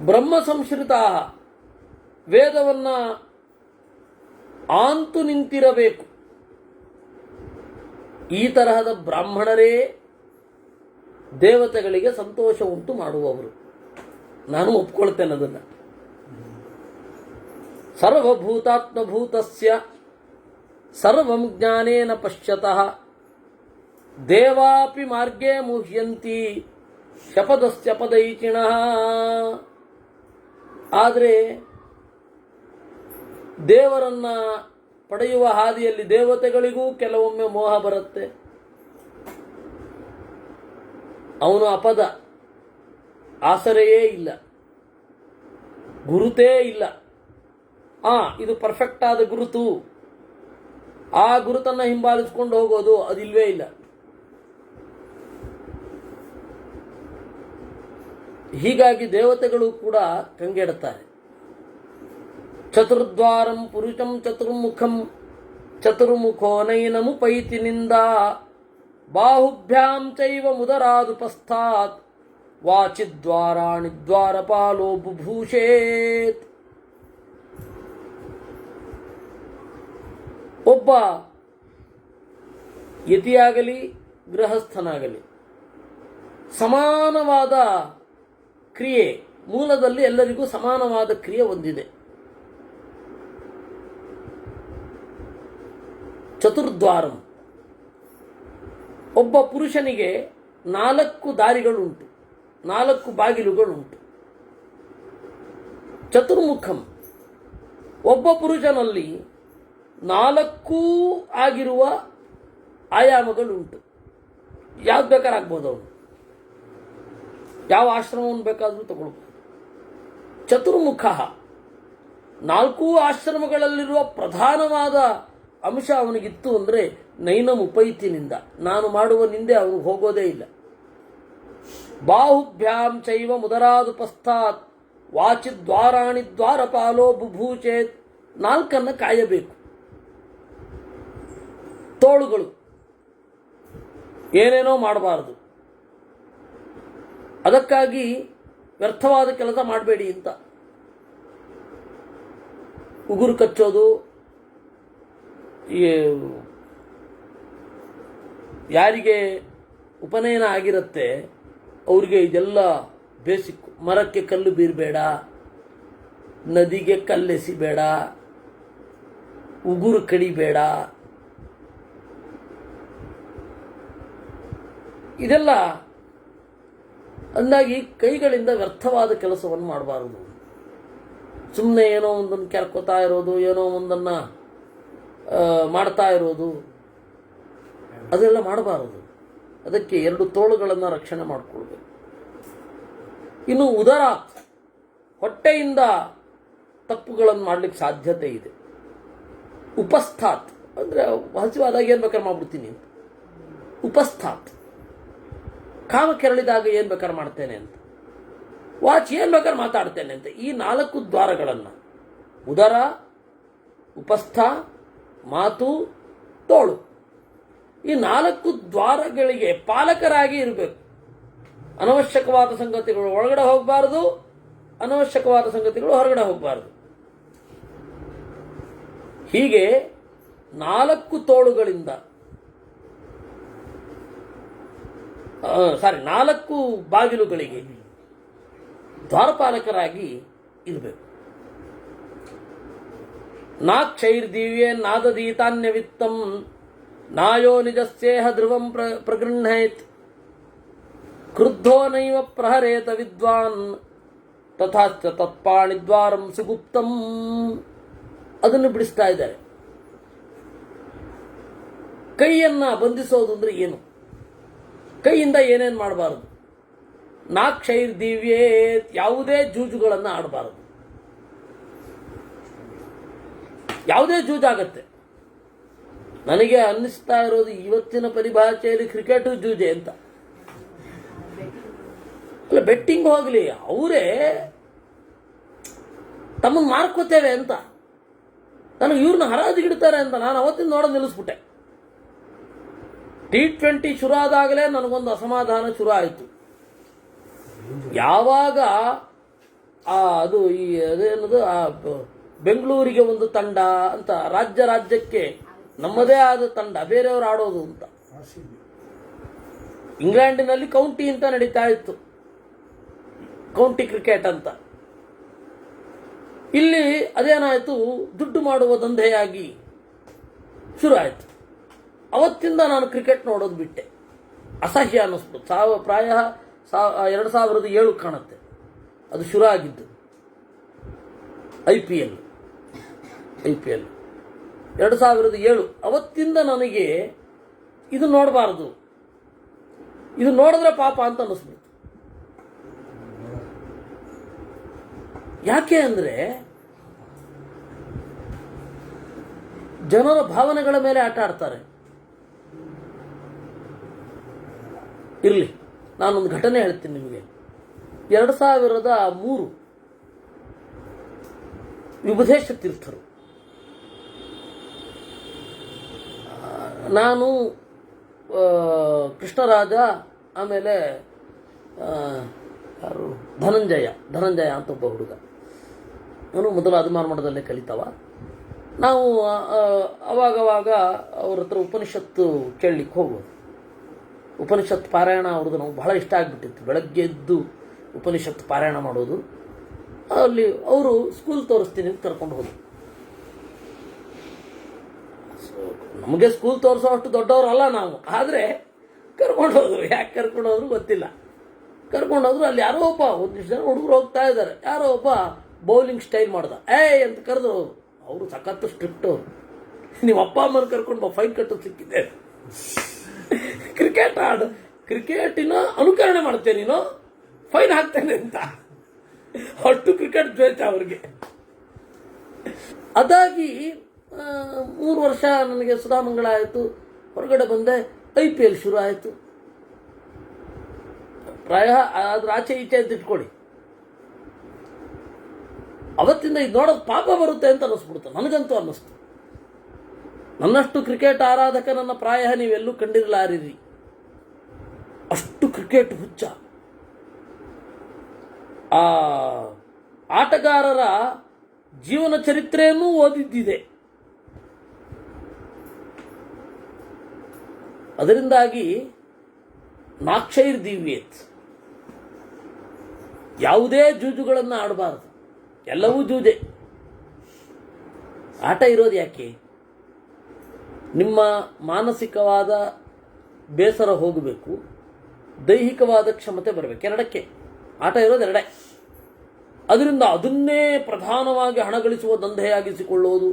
ಬ್ರಹ್ಮ ಸಂಶ್ರಿತ, ವೇದವನ್ನ ಆಂತು ನಿಂತಿರಬೇಕು. ಈ ತರಹದ ಬ್ರಾಹ್ಮಣರೇ ದೇವತೆಗಳಿಗೆ ಸಂತೋಷ ಉಂಟು ಮಾಡುವವರು. ನಾನು ಒಪ್ಕೊಳ್ತೇನೆ ಅದನ್ನು. ಸರ್ವಭೂತಾತ್ಮಭೂತಸ್ಯ ಸರ್ವಂ ಜ್ಞಾನೇನ ಪಶ್ಯತಃ ದೇವಾಪಿ ಮಾರ್ಗೇ ಮುಹ್ಯಂತಿ ಶಪದಸ್ಯ ಪದೈಚಿಣಃ. ಆದರೆ ದೇವರನ್ನ ಪಡೆಯುವ ಹಾದಿಯಲ್ಲಿ ದೇವತೆಗಳಿಗೂ ಕೆಲವೊಮ್ಮೆ ಮೋಹ ಬರುತ್ತೆ. ಅವನು ಅಪದ, ಆಸರೆಯೇ ಇಲ್ಲ, ಗುರುತೇ ಇಲ್ಲ. ಇದು ಪರ್ಫೆಕ್ಟ್ ಆದ ಗುರುತು, ಆ ಗುರುತನ್ನು ಹಿಂಬಾಲಿಸಿಕೊಂಡು ಹೋಗೋದು ಅದಿಲ್ವೇ ಇಲ್ಲ. ಹೀಗಾಗಿ ದೇವತೆಗಳು ಕೂಡ ಕಂಗೆಡುತ್ತಾರೆ. ಚತುರ್ದ್ವಾರಂ ಪುರುಷಂ ಚತುರ್ಮುಖಂ ಚತುರ್ಮುಖೋ ನೈನಮುಪೈತಿನಿಂದ ಬಾಹುಭ್ಯಾಂ ಚೈವ ಮುದರಾದುಪಸ್ಥಾತ್ ವಾಚಿದ್ವಾರಾಣಿ ದ್ವಾರಪಾಲೋ ಬುಭೂಷೇತ್. ಒಬ್ಬ ಯತಿಯಾಗಲಿ ಗೃಹಸ್ಥನಾಗಲಿ ಸಮಾನವಾದ ಕ್ರಿಯೆ, ಮೂಲದಲ್ಲಿ ಎಲ್ಲರಿಗೂ ಸಮಾನವಾದ ಕ್ರಿಯೆ ಒಂದಿದೆ. ಚತುರ್ದ್ವಾರಂ. ಒಬ್ಬ ಪುರುಷನಿಗೆ 4 ದಾರಿಗಳುಂಟು, 4 ಬಾಗಿಲುಗಳುಂಟು. ಚತುರ್ಮುಖಂ. ಒಬ್ಬ ಪುರುಷನಲ್ಲಿ 4 ಆಗಿರುವ ಆಯಾಮಗಳುಂಟು. ಯಾವ್ದು ಬೇಕಾದ್ರೆ ಆಗ್ಬೋದು, ಅವನು ಯಾವ ಆಶ್ರಮವನ್ನು ಬೇಕಾದರೂ ತಗೊಳ್ಬೋದು. ಚತುರ್ಮುಖ. 4 ಆಶ್ರಮಗಳಲ್ಲಿರುವ ಪ್ರಧಾನವಾದ ಅಂಶ ಅವನಿಗಿತ್ತು ಅಂದರೆ ನೈನಮುಪೈತಿನಿಂದ, ನಾನು ಮಾಡುವ ನಿಂದೆ ಅವನಿಗೆ ಹೋಗೋದೇ ಇಲ್ಲ. ಬಾಹುಭ್ಯಾಂ ಚೈವ ಮುದರಾದುಪಸ್ಥಾತ್ ವಾಚಿದ್ವಾರಾಣಿ ದ್ವಾರಪಾಲೋ ಬುಭೂಚೇತ್. 4 ಕಾಯಬೇಕು. ತೋಳುಗಳು ಏನೇನೋ ಮಾಡಬಾರದು. ಅದಕ್ಕಾಗಿ ವ್ಯರ್ಥವಾದ ಕೆಲಸ ಮಾಡಬೇಡಿ ಅಂತ. ಉಗುರು ಕಚ್ಚೋದು, ಯಾರಿಗೆ ಉಪನಯನ ಆಗಿರುತ್ತೆ ಅವ್ರಿಗೆ ಇದೆಲ್ಲ ಬೇಸಿಕ್. ಮರಕ್ಕೆ ಕಲ್ಲು ಬೀರಬೇಡ, ನದಿಗೆ ಕಲ್ಲೆಸಿಬೇಡ, ಉಗುರು ಕಡಿಬೇಡ, ಇದೆಲ್ಲ ಅಂದಾಗಿ ಕೈಗಳಿಂದ ವ್ಯರ್ಥವಾದ ಕೆಲಸವನ್ನು ಮಾಡಬಾರದು. ಸುಮ್ಮನೆ ಏನೋ ಒಂದನ್ನು ಕೆರ್ಕೋತಾ ಇರೋದು, ಏನೋ ಒಂದನ್ನು ಮಾಡ್ತಾ ಇರೋದು, ಅದೆಲ್ಲ ಮಾಡಬಾರದು. ಅದಕ್ಕೆ 2 ತೋಳುಗಳನ್ನು ರಕ್ಷಣೆ ಮಾಡಿಕೊಳ್ಬೇಕು. ಇನ್ನು ಉದರ, ಹೊಟ್ಟೆಯಿಂದ ತಪ್ಪುಗಳನ್ನು ಮಾಡಲಿಕ್ಕೆ ಸಾಧ್ಯತೆ ಇದೆ. ಉಪಸ್ಥಾತ್ ಅಂದರೆ ಹಸಿವಾದಾಗ ಏನು ಬೇಕಾದ್ರೆ ಮಾಡ್ಬಿಡ್ತೀನಿ ಅಂತ. ಉಪಸ್ಥಾತ್ ಕಾಮ ಕೆರಳಿದಾಗ ಏನು ಬೇಕಾದ್ರೆ ಮಾಡ್ತೇನೆ ಅಂತ. ವಾಚ್ ಏನು ಬೇಕಾದ್ರೆ ಮಾತಾಡ್ತೇನೆ ಅಂತ. ಈ 4 ದ್ವಾರಗಳನ್ನು, ಉದರ, ಉಪಸ್ಥ, ಮಾತು, ತೋಳು, ಈ 4 ದ್ವಾರಗಳಿಗೆ ಪಾಲಕರಾಗಿ ಇರಬೇಕು. ಅನವಶ್ಯಕವಾದ ಸಂಗತಿಗಳು ಒಳಗಡೆ ಹೋಗಬಾರದು, ಅನವಶ್ಯಕವಾದ ಸಂಗತಿಗಳು ಹೊರಗಡೆ ಹೋಗಬಾರದು. ಹೀಗೆ 4 ತೋಳುಗಳಿಂದ 4 ಬಾಗಿಲುಗಳಿಗೆ ದ್ವಾರಪಾಲಕರಾಗಿ ಇರಬೇಕು. ನಾಕ್ಷೈರ್ದಿವ್ಯೇ ನಾದದೀತಾನ್ಯವಿತ್ತಂ ನಾಯೋ ನಿಜಸ್ಯೇಹ ಧ್ರುವಂ ಪ್ರಗೃಹ್ಣೇತ್ ಕ್ರುದ್ಧೋ ನೈವ ಪ್ರಹರೇತ ವಿದ್ವಾನ್ ತಥಾಚ ತತ್ಪಾಣಿದ್ವಾರಂ ಸುಗುಪ್ತಂ. ಅದನ್ನು ಬಿಡಿಸ್ತಾ ಇದ್ದಾರೆ. ಕೈಯನ್ನ ಬಂಧಿಸೋದು ಅಂದ್ರೆ ಏನು? ಕೈಯಿಂದ ಏನೇನು ಮಾಡಬಾರದು? ನಾಕ್ಷೈರ್ದಿವ್ಯೇ, ಯಾವುದೇ ಜೂಜುಗಳನ್ನು ಆಡಬಾರದು. ಯಾವುದೇ ಜೂಜಾಗತ್ತೆ. ನನಗೆ ಅನ್ನಿಸ್ತಾ ಇರೋದು ಇವತ್ತಿನ ಪರಿಭಾಷೆಯಲ್ಲಿ ಕ್ರಿಕೆಟ್ ಜೂಜೆ ಅಂತ. ಅಲ್ಲ, ಬೆಟ್ಟಿಂಗ್ ಹೋಗಲಿ, ಅವರೇ ತಮ್ಮನ್ನು ಮಾರ್ಕೋತೇವೆ ಅಂತ, ನನಗೆ ಇವ್ರನ್ನ ಹರಾಜಿಗಿಡ್ತಾರೆ ಅಂತ ನಾನು ಅವತ್ತಿನ ನೋಡೋದು ನಿಲ್ಲಿಸ್ಬಿಟ್ಟೆ. T20 ಶುರು ಆದಾಗಲೇ ನನಗೊಂದು ಅಸಮಾಧಾನ ಶುರು ಆಯಿತು. ಯಾವಾಗ ಅದು ಅದೇನದು ಬೆಂಗಳೂರಿಗೆ ಒಂದು ತಂಡ ಅಂತ, ರಾಜ್ಯಕ್ಕೆ ನಮ್ಮದೇ ಆದ ತಂಡ, ಬೇರೆಯವರು ಆಡೋದು ಅಂತ. ಇಂಗ್ಲೆಂಡಿನಲ್ಲಿ ಕೌಂಟಿ ಅಂತ ನಡೀತಾ ಇತ್ತು, ಕೌಂಟಿ ಕ್ರಿಕೆಟ್ ಅಂತ. ಇಲ್ಲಿ ಅದೇನಾಯಿತು, ದುಡ್ಡು ಮಾಡುವ ದಂಧೆಯಾಗಿ ಶುರು ಆಯಿತು. ಅವತ್ತಿಂದ ನಾನು ಕ್ರಿಕೆಟ್ ನೋಡೋದು ಬಿಟ್ಟೆ. ಅಸಹ್ಯ ಅನ್ನಿಸ್ಬಿಟ್ಟು. ಪ್ರಾಯ 2007 ಕಾಣುತ್ತೆ ಅದು ಶುರು ಆಗಿದ್ದು. IPL 2007. ಅವತ್ತಿಂದ ನನಗೆ ಇದು ನೋಡಬಾರದು, ಇದು ನೋಡಿದ್ರೆ ಪಾಪ ಅಂತ ಅನ್ನಿಸ್ಬಿಡ್ತು. ಯಾಕೆ ಅಂದರೆ ಜನರ ಭಾವನೆಗಳ ಮೇಲೆ ಆಟ ಆಡ್ತಾರೆ. ಇರಲಿ, ನಾನೊಂದು ಘಟನೆ ಹೇಳ್ತೀನಿ ನಿಮಗೆ. 2003 ವಿಭುಧೇಶ ತೀರ್ಥರು ನಾನು ಕೃಷ್ಣರಾಜ, ಆಮೇಲೆ ಯಾರು ಧನಂಜಯ ಅಂತ ಒಬ್ಬ ಹುಡುಗ, ಅವನು ಮೊದಲು ಅಭಿಮಾನ ಮಠದಲ್ಲೇ ಕಲಿತವ. ನಾವು ಅವಾಗವಾಗ ಅವ್ರ ಹತ್ರ ಉಪನಿಷತ್ತು ಕೇಳಲಿಕ್ಕೆ ಹೋಗೋದು. ಉಪನಿಷತ್ ಪಾರಾಯಣ ಅವ್ರದ್ದು ನಾವು ಬಹಳ ಇಷ್ಟ ಆಗಿಬಿಟ್ಟಿತ್ತು. ಬೆಳಗ್ಗೆ ಎದ್ದು ಉಪನಿಷತ್ತು ಪಾರಾಯಣ ಮಾಡೋದು. ಅಲ್ಲಿ ಅವರು ಸ್ಕೂಲ್ ತೋರಿಸ್ತೀನಿ ಅಂತ ಕರ್ಕೊಂಡು ಹೋದ್ರು. ನಮಗೆ ಸ್ಕೂಲ್ ತೋರಿಸೋ ಅಷ್ಟು ದೊಡ್ಡವರಲ್ಲ ನಾವು, ಆದರೆ ಕರ್ಕೊಂಡು ಹೋದ್ರು. ಯಾಕೆ ಕರ್ಕೊಂಡು ಹೋದ್ರು ಗೊತ್ತಿಲ್ಲ. ಕರ್ಕೊಂಡು ಹೋದ್ರು. ಅಲ್ಲಿ ಯಾರೋ ಒಬ್ಬ ಒಂದಿಷ್ಟು ಜನ ಹುಡುಗರು ಹೋಗ್ತಾ ಇದ್ದಾರೆ. ಯಾರೋ ಒಬ್ಬ ಬೌಲಿಂಗ್ ಸ್ಟೈಲ್ ಮಾಡ್ದ. ಅಂತ ಕರೆದ್ರು. ಅವರು ಸಖತ್ತು ಸ್ಟ್ರಿಕ್ಟ್. ಅವರು ನಿಮ್ಮ ಅಪ್ಪ ಅಮ್ಮನ ಕರ್ಕೊಂಡು ಫೈನ್ ಕಟ್ಟೋದು ಸಿಕ್ಕಿದೆ. ಕ್ರಿಕೆಟಿನ ಅನುಕರಣೆ ಮಾಡ್ತೇನೆ ನೀನು, ಫೈನ್ ಹಾಕ್ತೇನೆ ಅಂತ. ಅಷ್ಟು ಕ್ರಿಕೆಟ್ ದ್ವೇಷ ಅವ್ರಿಗೆ. ಅದಾಗಿ 3 ವರ್ಷ ನನಗೆ ಸುಧಾಮಂಗಳ ಆಯಿತು. ಹೊರಗಡೆ ಬಂದೆ. IPL ಶುರು ಆಯಿತು. ಪ್ರಾಯ ಅದ್ರ ಆಚೆ ಈಚೆ ಅಂತ ಇಟ್ಕೊಳ್ಳಿ. ಅವತ್ತಿಂದ ಇದು ನೋಡೋದು ಪಾಪ ಬರುತ್ತೆ ಅಂತ ಅನ್ನಿಸ್ಬಿಡ್ತು. ನನಗಂತೂ ಅನ್ನಿಸ್ತು. ನನ್ನಷ್ಟು ಕ್ರಿಕೆಟ್ ಆರಾಧಕನನ್ನ ಪ್ರಾಯ ನೀವೆಲ್ಲೂ ಕಂಡಿರಲಾರಿರಿ. ಅಷ್ಟು ಕ್ರಿಕೆಟ್ ಹುಚ್ಚ. ಆ ಆಟಗಾರರ ಜೀವನ ಚರಿತ್ರೆಯನ್ನೂ ಓದಿದ್ದಿದೆ. ಅದರಿಂದಾಗಿ ನಾಕ್ಷೈರ್ ದಿವ್ಯೇತ್, ಯಾವುದೇ ಜೂಜುಗಳನ್ನು ಆಡಬಾರದು. ಎಲ್ಲವೂ ಜೂಜೆ. ಆಟ ಇರೋದು ಯಾಕೆ? ನಿಮ್ಮ ಮಾನಸಿಕವಾದ ಬೇಸರ ಹೋಗಬೇಕು, ದೈಹಿಕವಾದ ಕ್ಷಮತೆ ಬರಬೇಕು. ಎರಡಕ್ಕೆ ಆಟ ಇರೋದು ಎರಡೇ. ಅದರಿಂದ ಅದನ್ನೇ ಪ್ರಧಾನವಾಗಿ ಹಣ ಗಳಿಸುವ ದಂಧೆಯಾಗಿಸಿಕೊಳ್ಳುವುದು.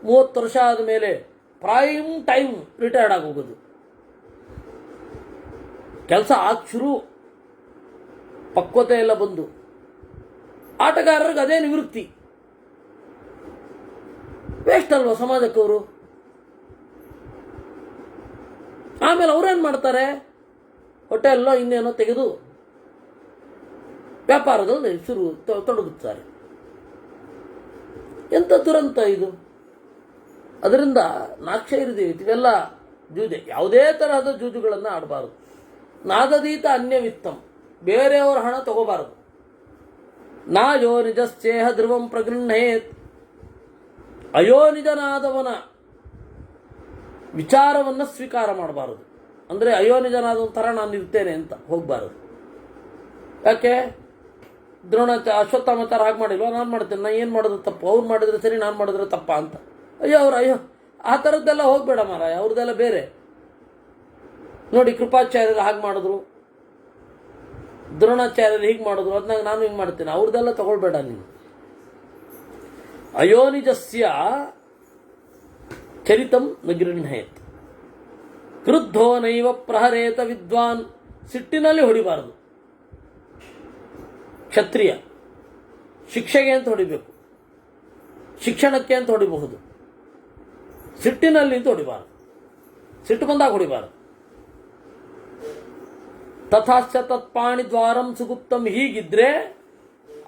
30 ವರ್ಷ ಆದ ಮೇಲೆ ಪ್ರೈಮ್ ಟೈಮ್ ರಿಟೈರ್ಡ್ ಆಗೋಗೋದು. ಕೆಲಸ ಶುರು, ಪಕ್ವತೆ ಎಲ್ಲ ಬಂದು ಆಟಗಾರರಿಗೆ ಅದೇ ನಿವೃತ್ತಿ. ವೇಸ್ಟ್ ಅಲ್ವಾ ಸಮಾಜಕ್ಕವರು? ಆಮೇಲೆ ಅವ್ರೇನು ಮಾಡ್ತಾರೆ? ಹೋಟೆಲ್ಲೋ ಇನ್ನೇನೋ ತೆಗೆದು ವ್ಯಾಪಾರದಲ್ಲಿ ತೊಡಗುತ್ತಾರೆ. ಎಂಥ ದುರಂತ ಇದು! ಅದರಿಂದ ನಾಕ್ಷೈರ್ದೇವಿ ಇವೆಲ್ಲ ಜೂಜೆ. ಯಾವುದೇ ತರಹದ ಜೂಜುಗಳನ್ನು ಆಡಬಾರದು. ನಾದದೀತ ಅನ್ಯವಿತ್ತಂ, ಬೇರೆಯವರ ಹಣ ತಗೋಬಾರದು. ನಾಯೋ ನಿಜಸ್ಯೇಹ ಧ್ರುವಂ ಪ್ರಗೃಹೇತ್, ಅಯೋನಿಜನಾದವನ ವಿಚಾರವನ್ನು ಸ್ವೀಕಾರ ಮಾಡಬಾರದು. ಅಂದರೆ ಅಯೋನಿಜನಾದ ಥರ ನಾನು ಇರ್ತೇನೆ ಅಂತ ಹೋಗಬಾರದು. ಯಾಕೆ? ಅಶ್ವತ್ಥಾಮ ಥರ ಹಾಗೆ ಮಾಡಿಲ್ವ, ನಾನು ಮಾಡ್ತೇನೆ, ನಾನು ಏನು ಮಾಡೋದು ತಪ್ಪು, ಅವ್ರು ಮಾಡಿದ್ರೆ ಸರಿ, ನಾನು ಮಾಡಿದ್ರೆ ತಪ್ಪ ಅಂತ. ಅಯ್ಯೋ ಆ ಥರದ್ದೆಲ್ಲ ಹೋಗಬೇಡ ಮಾರಾಯ, ಅವ್ರದ್ದೆಲ್ಲ ಬೇರೆ. ನೋಡಿ, ಕೃಪಾಚಾರ್ಯರು ಹಾಗೆ ಮಾಡಿದ್ರು, ದ್ರೋಣಾಚಾರ್ಯರು ಹೀಗೆ ಮಾಡಿದ್ರು, ಅದನ್ನಾಗ ನಾನು ಹಿಂಗೆ ಮಾಡ್ತೇನೆ, ಅವ್ರದ್ದೆಲ್ಲ ತಗೊಳ್ಬೇಡ ನೀನು. ಅಯೋನಿಜಸ್ಯ ಚರಿತಂ ನ ಗೃಹ್ಣೇತ್, ಕ್ರುದ್ಧೋ ನೈವ ಪ್ರಹರೇತ ವಿದ್ವಾನ್. ಸಿಟ್ಟಿನಲ್ಲಿ ಹೊಡಿಬಾರದು. ಕ್ಷತ್ರಿಯ ಶಿಕ್ಷೆಗೆ ಅಂತ ಹೊಡಿಬೇಕು, ಶಿಕ್ಷಣಕ್ಕೆ ಅಂತ ಹೊಡಿಬಹುದು. ಸಿಟ್ಟಿನಲ್ಲಿ ಅಂತ ಹೊಡಿಬಾರದು, ಸಿಟ್ಟು ಬಂದಾಗ ಹೊಡಿಬಾರದು. ತಥಾಶ್ಚ ತತ್ಪಾಣಿ ದ್ವಾರಂ ಸುಗುಪ್ತಂ, ಹೀಗಿದ್ರೆ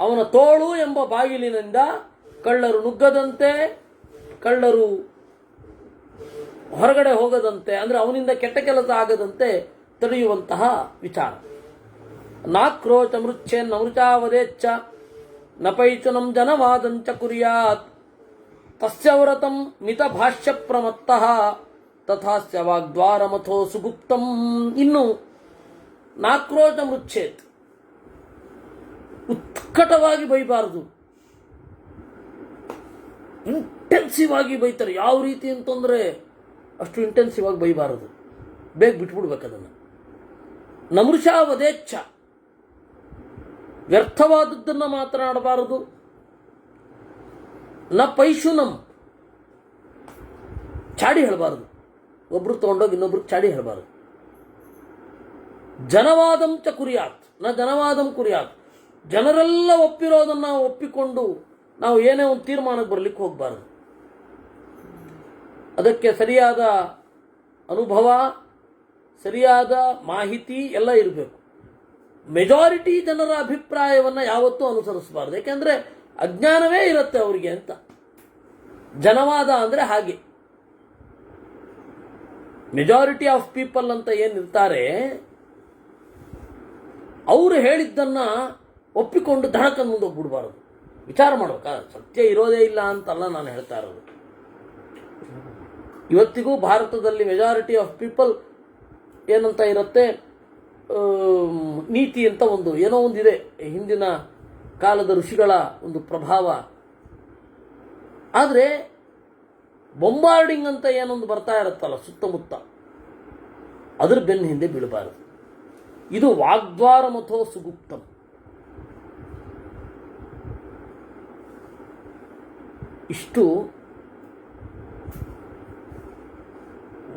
ಅವನ ತೋಳು ಎಂಬ ಬಾಗಿಲಿನಿಂದ ಕಳ್ಳರು ನುಗ್ಗದಂತೆ, ಕಳ್ಳರು ಹೊರಗಡೆ ಹೋಗದಂತೆ, ಅಂದರೆ ಅವನಿಂದ ಕೆಟ್ಟ ಕೆಲಸ ಆಗದಂತೆ ತಡೆಯುವಂತಹ ವಿಚಾರ. ನಾಕ್ರೋಚ ಮೃಚ್ಛೇನ್ ನಮೃಚಾವದೇಚ್ಛ ನ ಪೈಚುನಂ ಜನವಾದಂಚ ಕುರ್ಯಾತ್ ತಸ್ಯ ವ್ರತಂ ಮಿತ ಭಾಷ್ಯ ಪ್ರಮತ್ತಃ ತಥಾಸ್ಯ ವಾಗ್ದ್ವಾರಮಥೋ ಸುಗುಪ್ತಂ. ಇನ್ನು ನಾಕ್ರೋಚ ಮೃಚ್ಛೇತ್, ಉತ್ಕಟವಾಗಿ ಬೈಬಾರದು. ಇಂಟೆನ್ಸಿವ್ ಆಗಿ ಬೈತಾರೆ. ಯಾವ ರೀತಿ ಅಂತಂದರೆ ಅಷ್ಟು ಇಂಟೆನ್ಸಿವ್ ಆಗಿ ಬೈಬಾರದು, ಬೇಗ ಬಿಟ್ಬಿಡ್ಬೇಕು ಅದನ್ನು. ನಮೃಷಾ ವದೇಚ್ಛ, ವ್ಯರ್ಥವಾದದ್ದನ್ನು ಮಾತನಾಡಬಾರದು. ನ ಪೈಶುನಂ, ಚಾಡಿ ಹೇಳಬಾರದು. ಒಬ್ರು ತಗೊಂಡೋಗಿ ಇನ್ನೊಬ್ರಿಗೆ ಚಾಡಿ ಹೇಳಬಾರದು. ಜನವಾದಂ ಚ ಕುರಿಯಾತ್, ನ ಜನವಾದಂ ಕುರಿಯಾತ್, ಜನರೆಲ್ಲ ಒಪ್ಪಿರೋದನ್ನು ಒಪ್ಪಿಕೊಂಡು ನಾವು ಏನೇ ಒಂದು ತೀರ್ಮಾನಕ್ಕೆ ಬರಲಿಕ್ಕೆ ಹೋಗಬಾರದು. ಅದಕ್ಕೆ ಸರಿಯಾದ ಅನುಭವ, ಸರಿಯಾದ ಮಾಹಿತಿ ಎಲ್ಲ ಇರಬೇಕು. ಮೆಜಾರಿಟಿ ಜನರ ಅಭಿಪ್ರಾಯವನ್ನು ಯಾವತ್ತೂ ಅನುಸರಿಸಬಾರದು. ಯಾಕೆಂದರೆ ಅಜ್ಞಾನವೇ ಇರುತ್ತೆ ಅವರಿಗೆ ಅಂತ. ಜನವಾದ ಅಂದರೆ ಹಾಗೆ. ಮೆಜಾರಿಟಿ ಆಫ್ ಪೀಪಲ್ ಅಂತ ಏನಿರ್ತಾರೆ ಅವರು ಹೇಳಿದ್ದನ್ನ ಒಪ್ಪಿಕೊಂಡು ಧಡಕ ಮುಂದೋಗ್ಬಿಡ್ಬಾರದು. ವಿಚಾರ ಮಾಡ್ಬೇಕಾ, ಸತ್ಯ ಇರೋದೇ ಇಲ್ಲ ಅಂತಲ್ಲ ನಾನು ಹೇಳ್ತಾ ಇರೋದು. ಇವತ್ತಿಗೂ ಭಾರತದಲ್ಲಿ ಮೆಜಾರಿಟಿ ಆಫ್ ಪೀಪಲ್ ಏನಂತ ಇರುತ್ತೆ, ನೀತಿ ಅಂತ ಒಂದು ಏನೋ ಒಂದಿದೆ, ಹಿಂದಿನ ಕಾಲದ ಋಷಿಗಳ ಒಂದು ಪ್ರಭಾವ. ಆದರೆ ಬೊಂಬಾರ್ಡಿಂಗ್ ಅಂತ ಏನೊಂದು ಬರ್ತಾ ಇರುತ್ತಲ್ಲ ಸುತ್ತಮುತ್ತ, ಅದ್ರ ಬೆನ್ನ ಹಿಂದೆ ಬೀಳಬಾರದು. ಇದು ವಾಗ್ದ್ವಾರ ಮಥೋ ಸುಗುಪ್ತಂ. ಇಷ್ಟು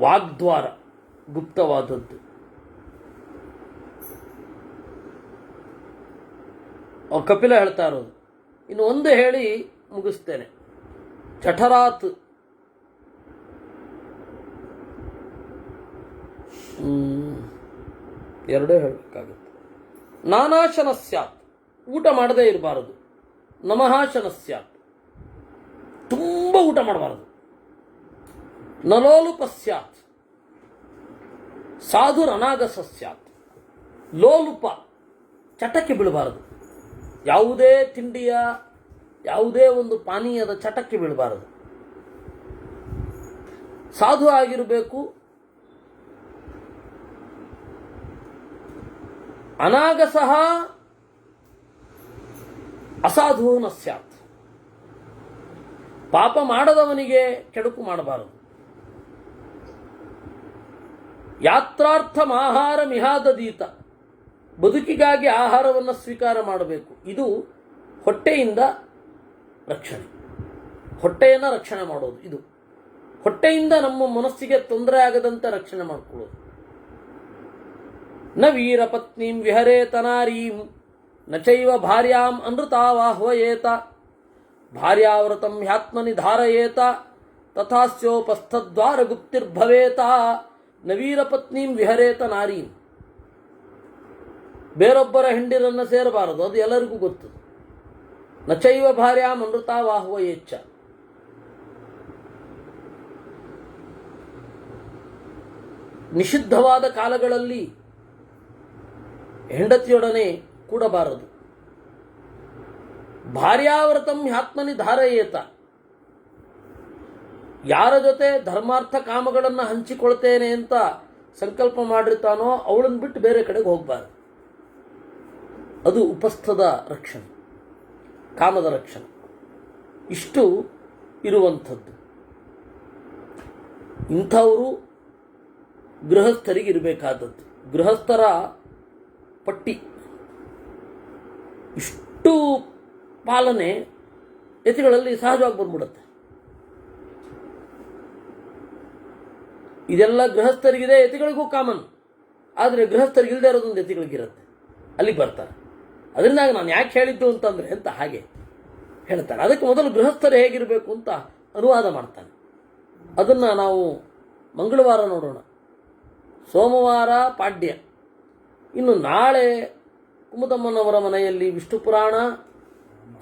ವಾಗ್ದ್ವಾರ ಗುಪ್ತವಾದದ್ದು. ಕಪಿಲ ಹೇಳ್ತಾ ಇರೋದು. ಇನ್ನು ಒಂದು ಹೇಳಿ ಮುಗಿಸ್ತೇನೆ. ಜಠರಾತ್ ಎರಡೇ ಹೇಳಬೇಕಾಗುತ್ತೆ. ನಾನಾಶನ ಸ್ಯಾತ್, ಊಟ ಮಾಡದೇ ಇರಬಾರದು. ನಮಹಾಶನ ಸ್ಯಾತ್, ತುಂಬ ಊಟ ಮಾಡಬಾರದು. ನಲೋಲುಪ ಸ್ಯಾತ್, ಸಾಧುರನಾಗಸ ಸ್ಯಾತ್. ಲೋಲುಪ, ಚಟಕ್ಕೆ ಬೀಳಬಾರದು. ಯಾವುದೇ ತಿಂಡಿಯ ಯಾವುದೇ ಒಂದು ಪಾನೀಯದ ಚಟಕ್ಕೆ ಬೀಳಬಾರದು. ಸಾಧು ಆಗಿರಬೇಕು. ಅನಾಗಸಃ ಅಸಾಧು ನ ಸ್ಯಾತ್, ಪಾಪ ಮಾಡದವನಿಗೆ ಕೆಡುಕು ಮಾಡಬಾರದು. ಯಾತ್ರಾರ್ಥಮಾಹಾರ ಮಿಹಾದದೀತ, ಬದುಕಿಗಾಗಿ ಆಹಾರವನ್ನು ಸ್ವೀಕಾರ ಮಾಡಬೇಕು. ಇದು ಹೊಟ್ಟೆಯಿಂದ ರಕ್ಷಣೆ, ಹೊಟ್ಟೆಯನ್ನು ರಕ್ಷಣೆ ಮಾಡೋದು. ಇದು ಹೊಟ್ಟೆಯಿಂದ ನಮ್ಮ ಮನಸ್ಸಿಗೆ ತೊಂದರೆ ಆಗದಂತೆ ರಕ್ಷಣೆ ಮಾಡಿಕೊಳ್ಳೋದು. ನ ವೀರಪತ್ನೀಂ ವಿಹರೇತ ನಾರೀಂ ನ ಚೈವ ಭಾರ್ಯಾಂ ಅನೃತಾವಾಹ್ವಯೇತ ಭಾರ್ಯಾವ್ರತಂ ಹ್ಯಾತ್ಮನಿ ಧಾರಯೇತ ತಥಾಸ್ಯೋಪಸ್ಥದ್ವಾರ ಗುಪ್ತಿರ್ಭವೇತ ನ ವೀರಪತ್ನೀಂ ವಿಹರೇತ ನಾರೀಂ. ಬೇರೊಬ್ಬರ ಹೆಂಡಿರನ್ನು ಸೇರಬಾರದು, ಅದು ಎಲ್ಲರಿಗೂ ಗೊತ್ತು. ನಚೈವ ಭಾರ್ಯಾಂ ಅನೃತಾವಾಹ್ವಯೇಚ್ಛ, ನಿಷಿದ್ಧವಾದ ಕಾಲಗಳಲ್ಲಿ ಹೆಂಡತಿಯೊಡನೆ ಕೂಡಬಾರದು. ಭಾರ್ಯಾವ್ರತಂ ಹ್ಯಾತ್ಮನಿ ಧಾರಯೇತ, ಯಾರ ಜೊತೆ ಧರ್ಮಾರ್ಥ ಕಾಮಗಳನ್ನು ಹಂಚಿಕೊಳ್ತೇನೆ ಅಂತ ಸಂಕಲ್ಪ ಮಾಡಿರ್ತಾನೋ ಅವಳನ್ನು ಬಿಟ್ಟು ಬೇರೆ ಕಡೆಗೆ ಹೋಗಬಾರದು. ಅದು ಉಪಸ್ಥದ ರಕ್ಷಣೆ, ಕಾಮದ ರಕ್ಷಣೆ. ಇಷ್ಟು ಇರುವಂಥದ್ದು. ಇಂಥವರು ಗೃಹಸ್ಥರಿಗೆ ಇರಬೇಕಾದದ್ದು. ಗೃಹಸ್ಥರ ಪಟ್ಟಿ ಇಷ್ಟು ಪಾಲನೆ ಯತಿಗಳಲ್ಲಿ ಸಹಜವಾಗಿ ಬಂದ್ಬಿಡುತ್ತೆ. ಇದೆಲ್ಲ ಗೃಹಸ್ಥರಿಗಿದೆ, ಯತಿಗಳಿಗೂ ಕಾಮನ್. ಆದರೆ ಗೃಹಸ್ಥರಿಗಿಲ್ಲದೆ ಇರೋದೊಂದು ಯತಿಗಳಿಗಿರುತ್ತೆ, ಅಲ್ಲಿಗೆ ಬರ್ತಾರೆ. ಅದರಿಂದಾಗಿ ನಾನು ಯಾಕೆ ಹೇಳಿದ್ದು ಅಂತಂದರೆ ಅಂತ ಹಾಗೆ ಹೇಳ್ತಾರೆ. ಅದಕ್ಕೆ ಮೊದಲು ಗೃಹಸ್ಥರು ಹೇಗಿರಬೇಕು ಅಂತ ಅನುವಾದ ಮಾಡ್ತಾನೆ. ಅದನ್ನು ನಾವು ಮಂಗಳವಾರ ನೋಡೋಣ. ಸೋಮವಾರ ಪಾಡ್ಯ. ಇನ್ನು ನಾಳೆ ಕುಮುದಮ್ಮನವರ ಮನೆಯಲ್ಲಿ ವಿಷ್ಣು ಪುರಾಣ,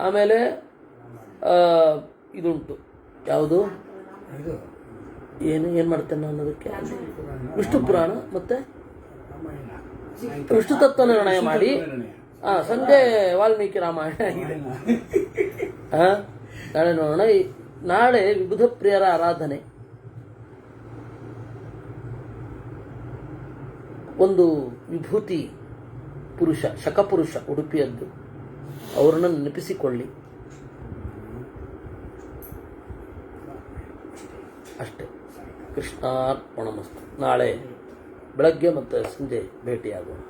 ಆಮೇಲೆ ಇದುಂಟು, ಯಾವುದು ಏನು ಮಾಡ್ತೇನೆ ಅನ್ನೋದಕ್ಕೆ ವಿಷ್ಣು ಪುರಾಣ ಮತ್ತು ವಿಷ್ಣು ತತ್ವ ನಿರ್ಣಯ ಮಾಡಿ ಸಂಜೆ ವಾಲ್ಮೀಕಿ ರಾಮಾಯಣ ಆಗಿದೆ. ನಾಳೆ ನೋಡೋಣ. ನಾಳೆ ವಿಬುಧ ಪ್ರಿಯರ ಆರಾಧನೆ. ಒಂದು ವಿಭೂತಿ ಪುರುಷ, ಶಕಪುರುಷ ಉಡುಪಿಯದ್ದು, ಅವರನ್ನು ನೆನಪಿಸಿಕೊಳ್ಳಿ ಅಷ್ಟೇ. ಕೃಷ್ಣಾರ್ಪಣಮಸ್ತು. ನಾಳೆ ಬೆಳಗ್ಗೆ ಮತ್ತು ಸಂಜೆ ಭೇಟಿಯಾಗೋಣ.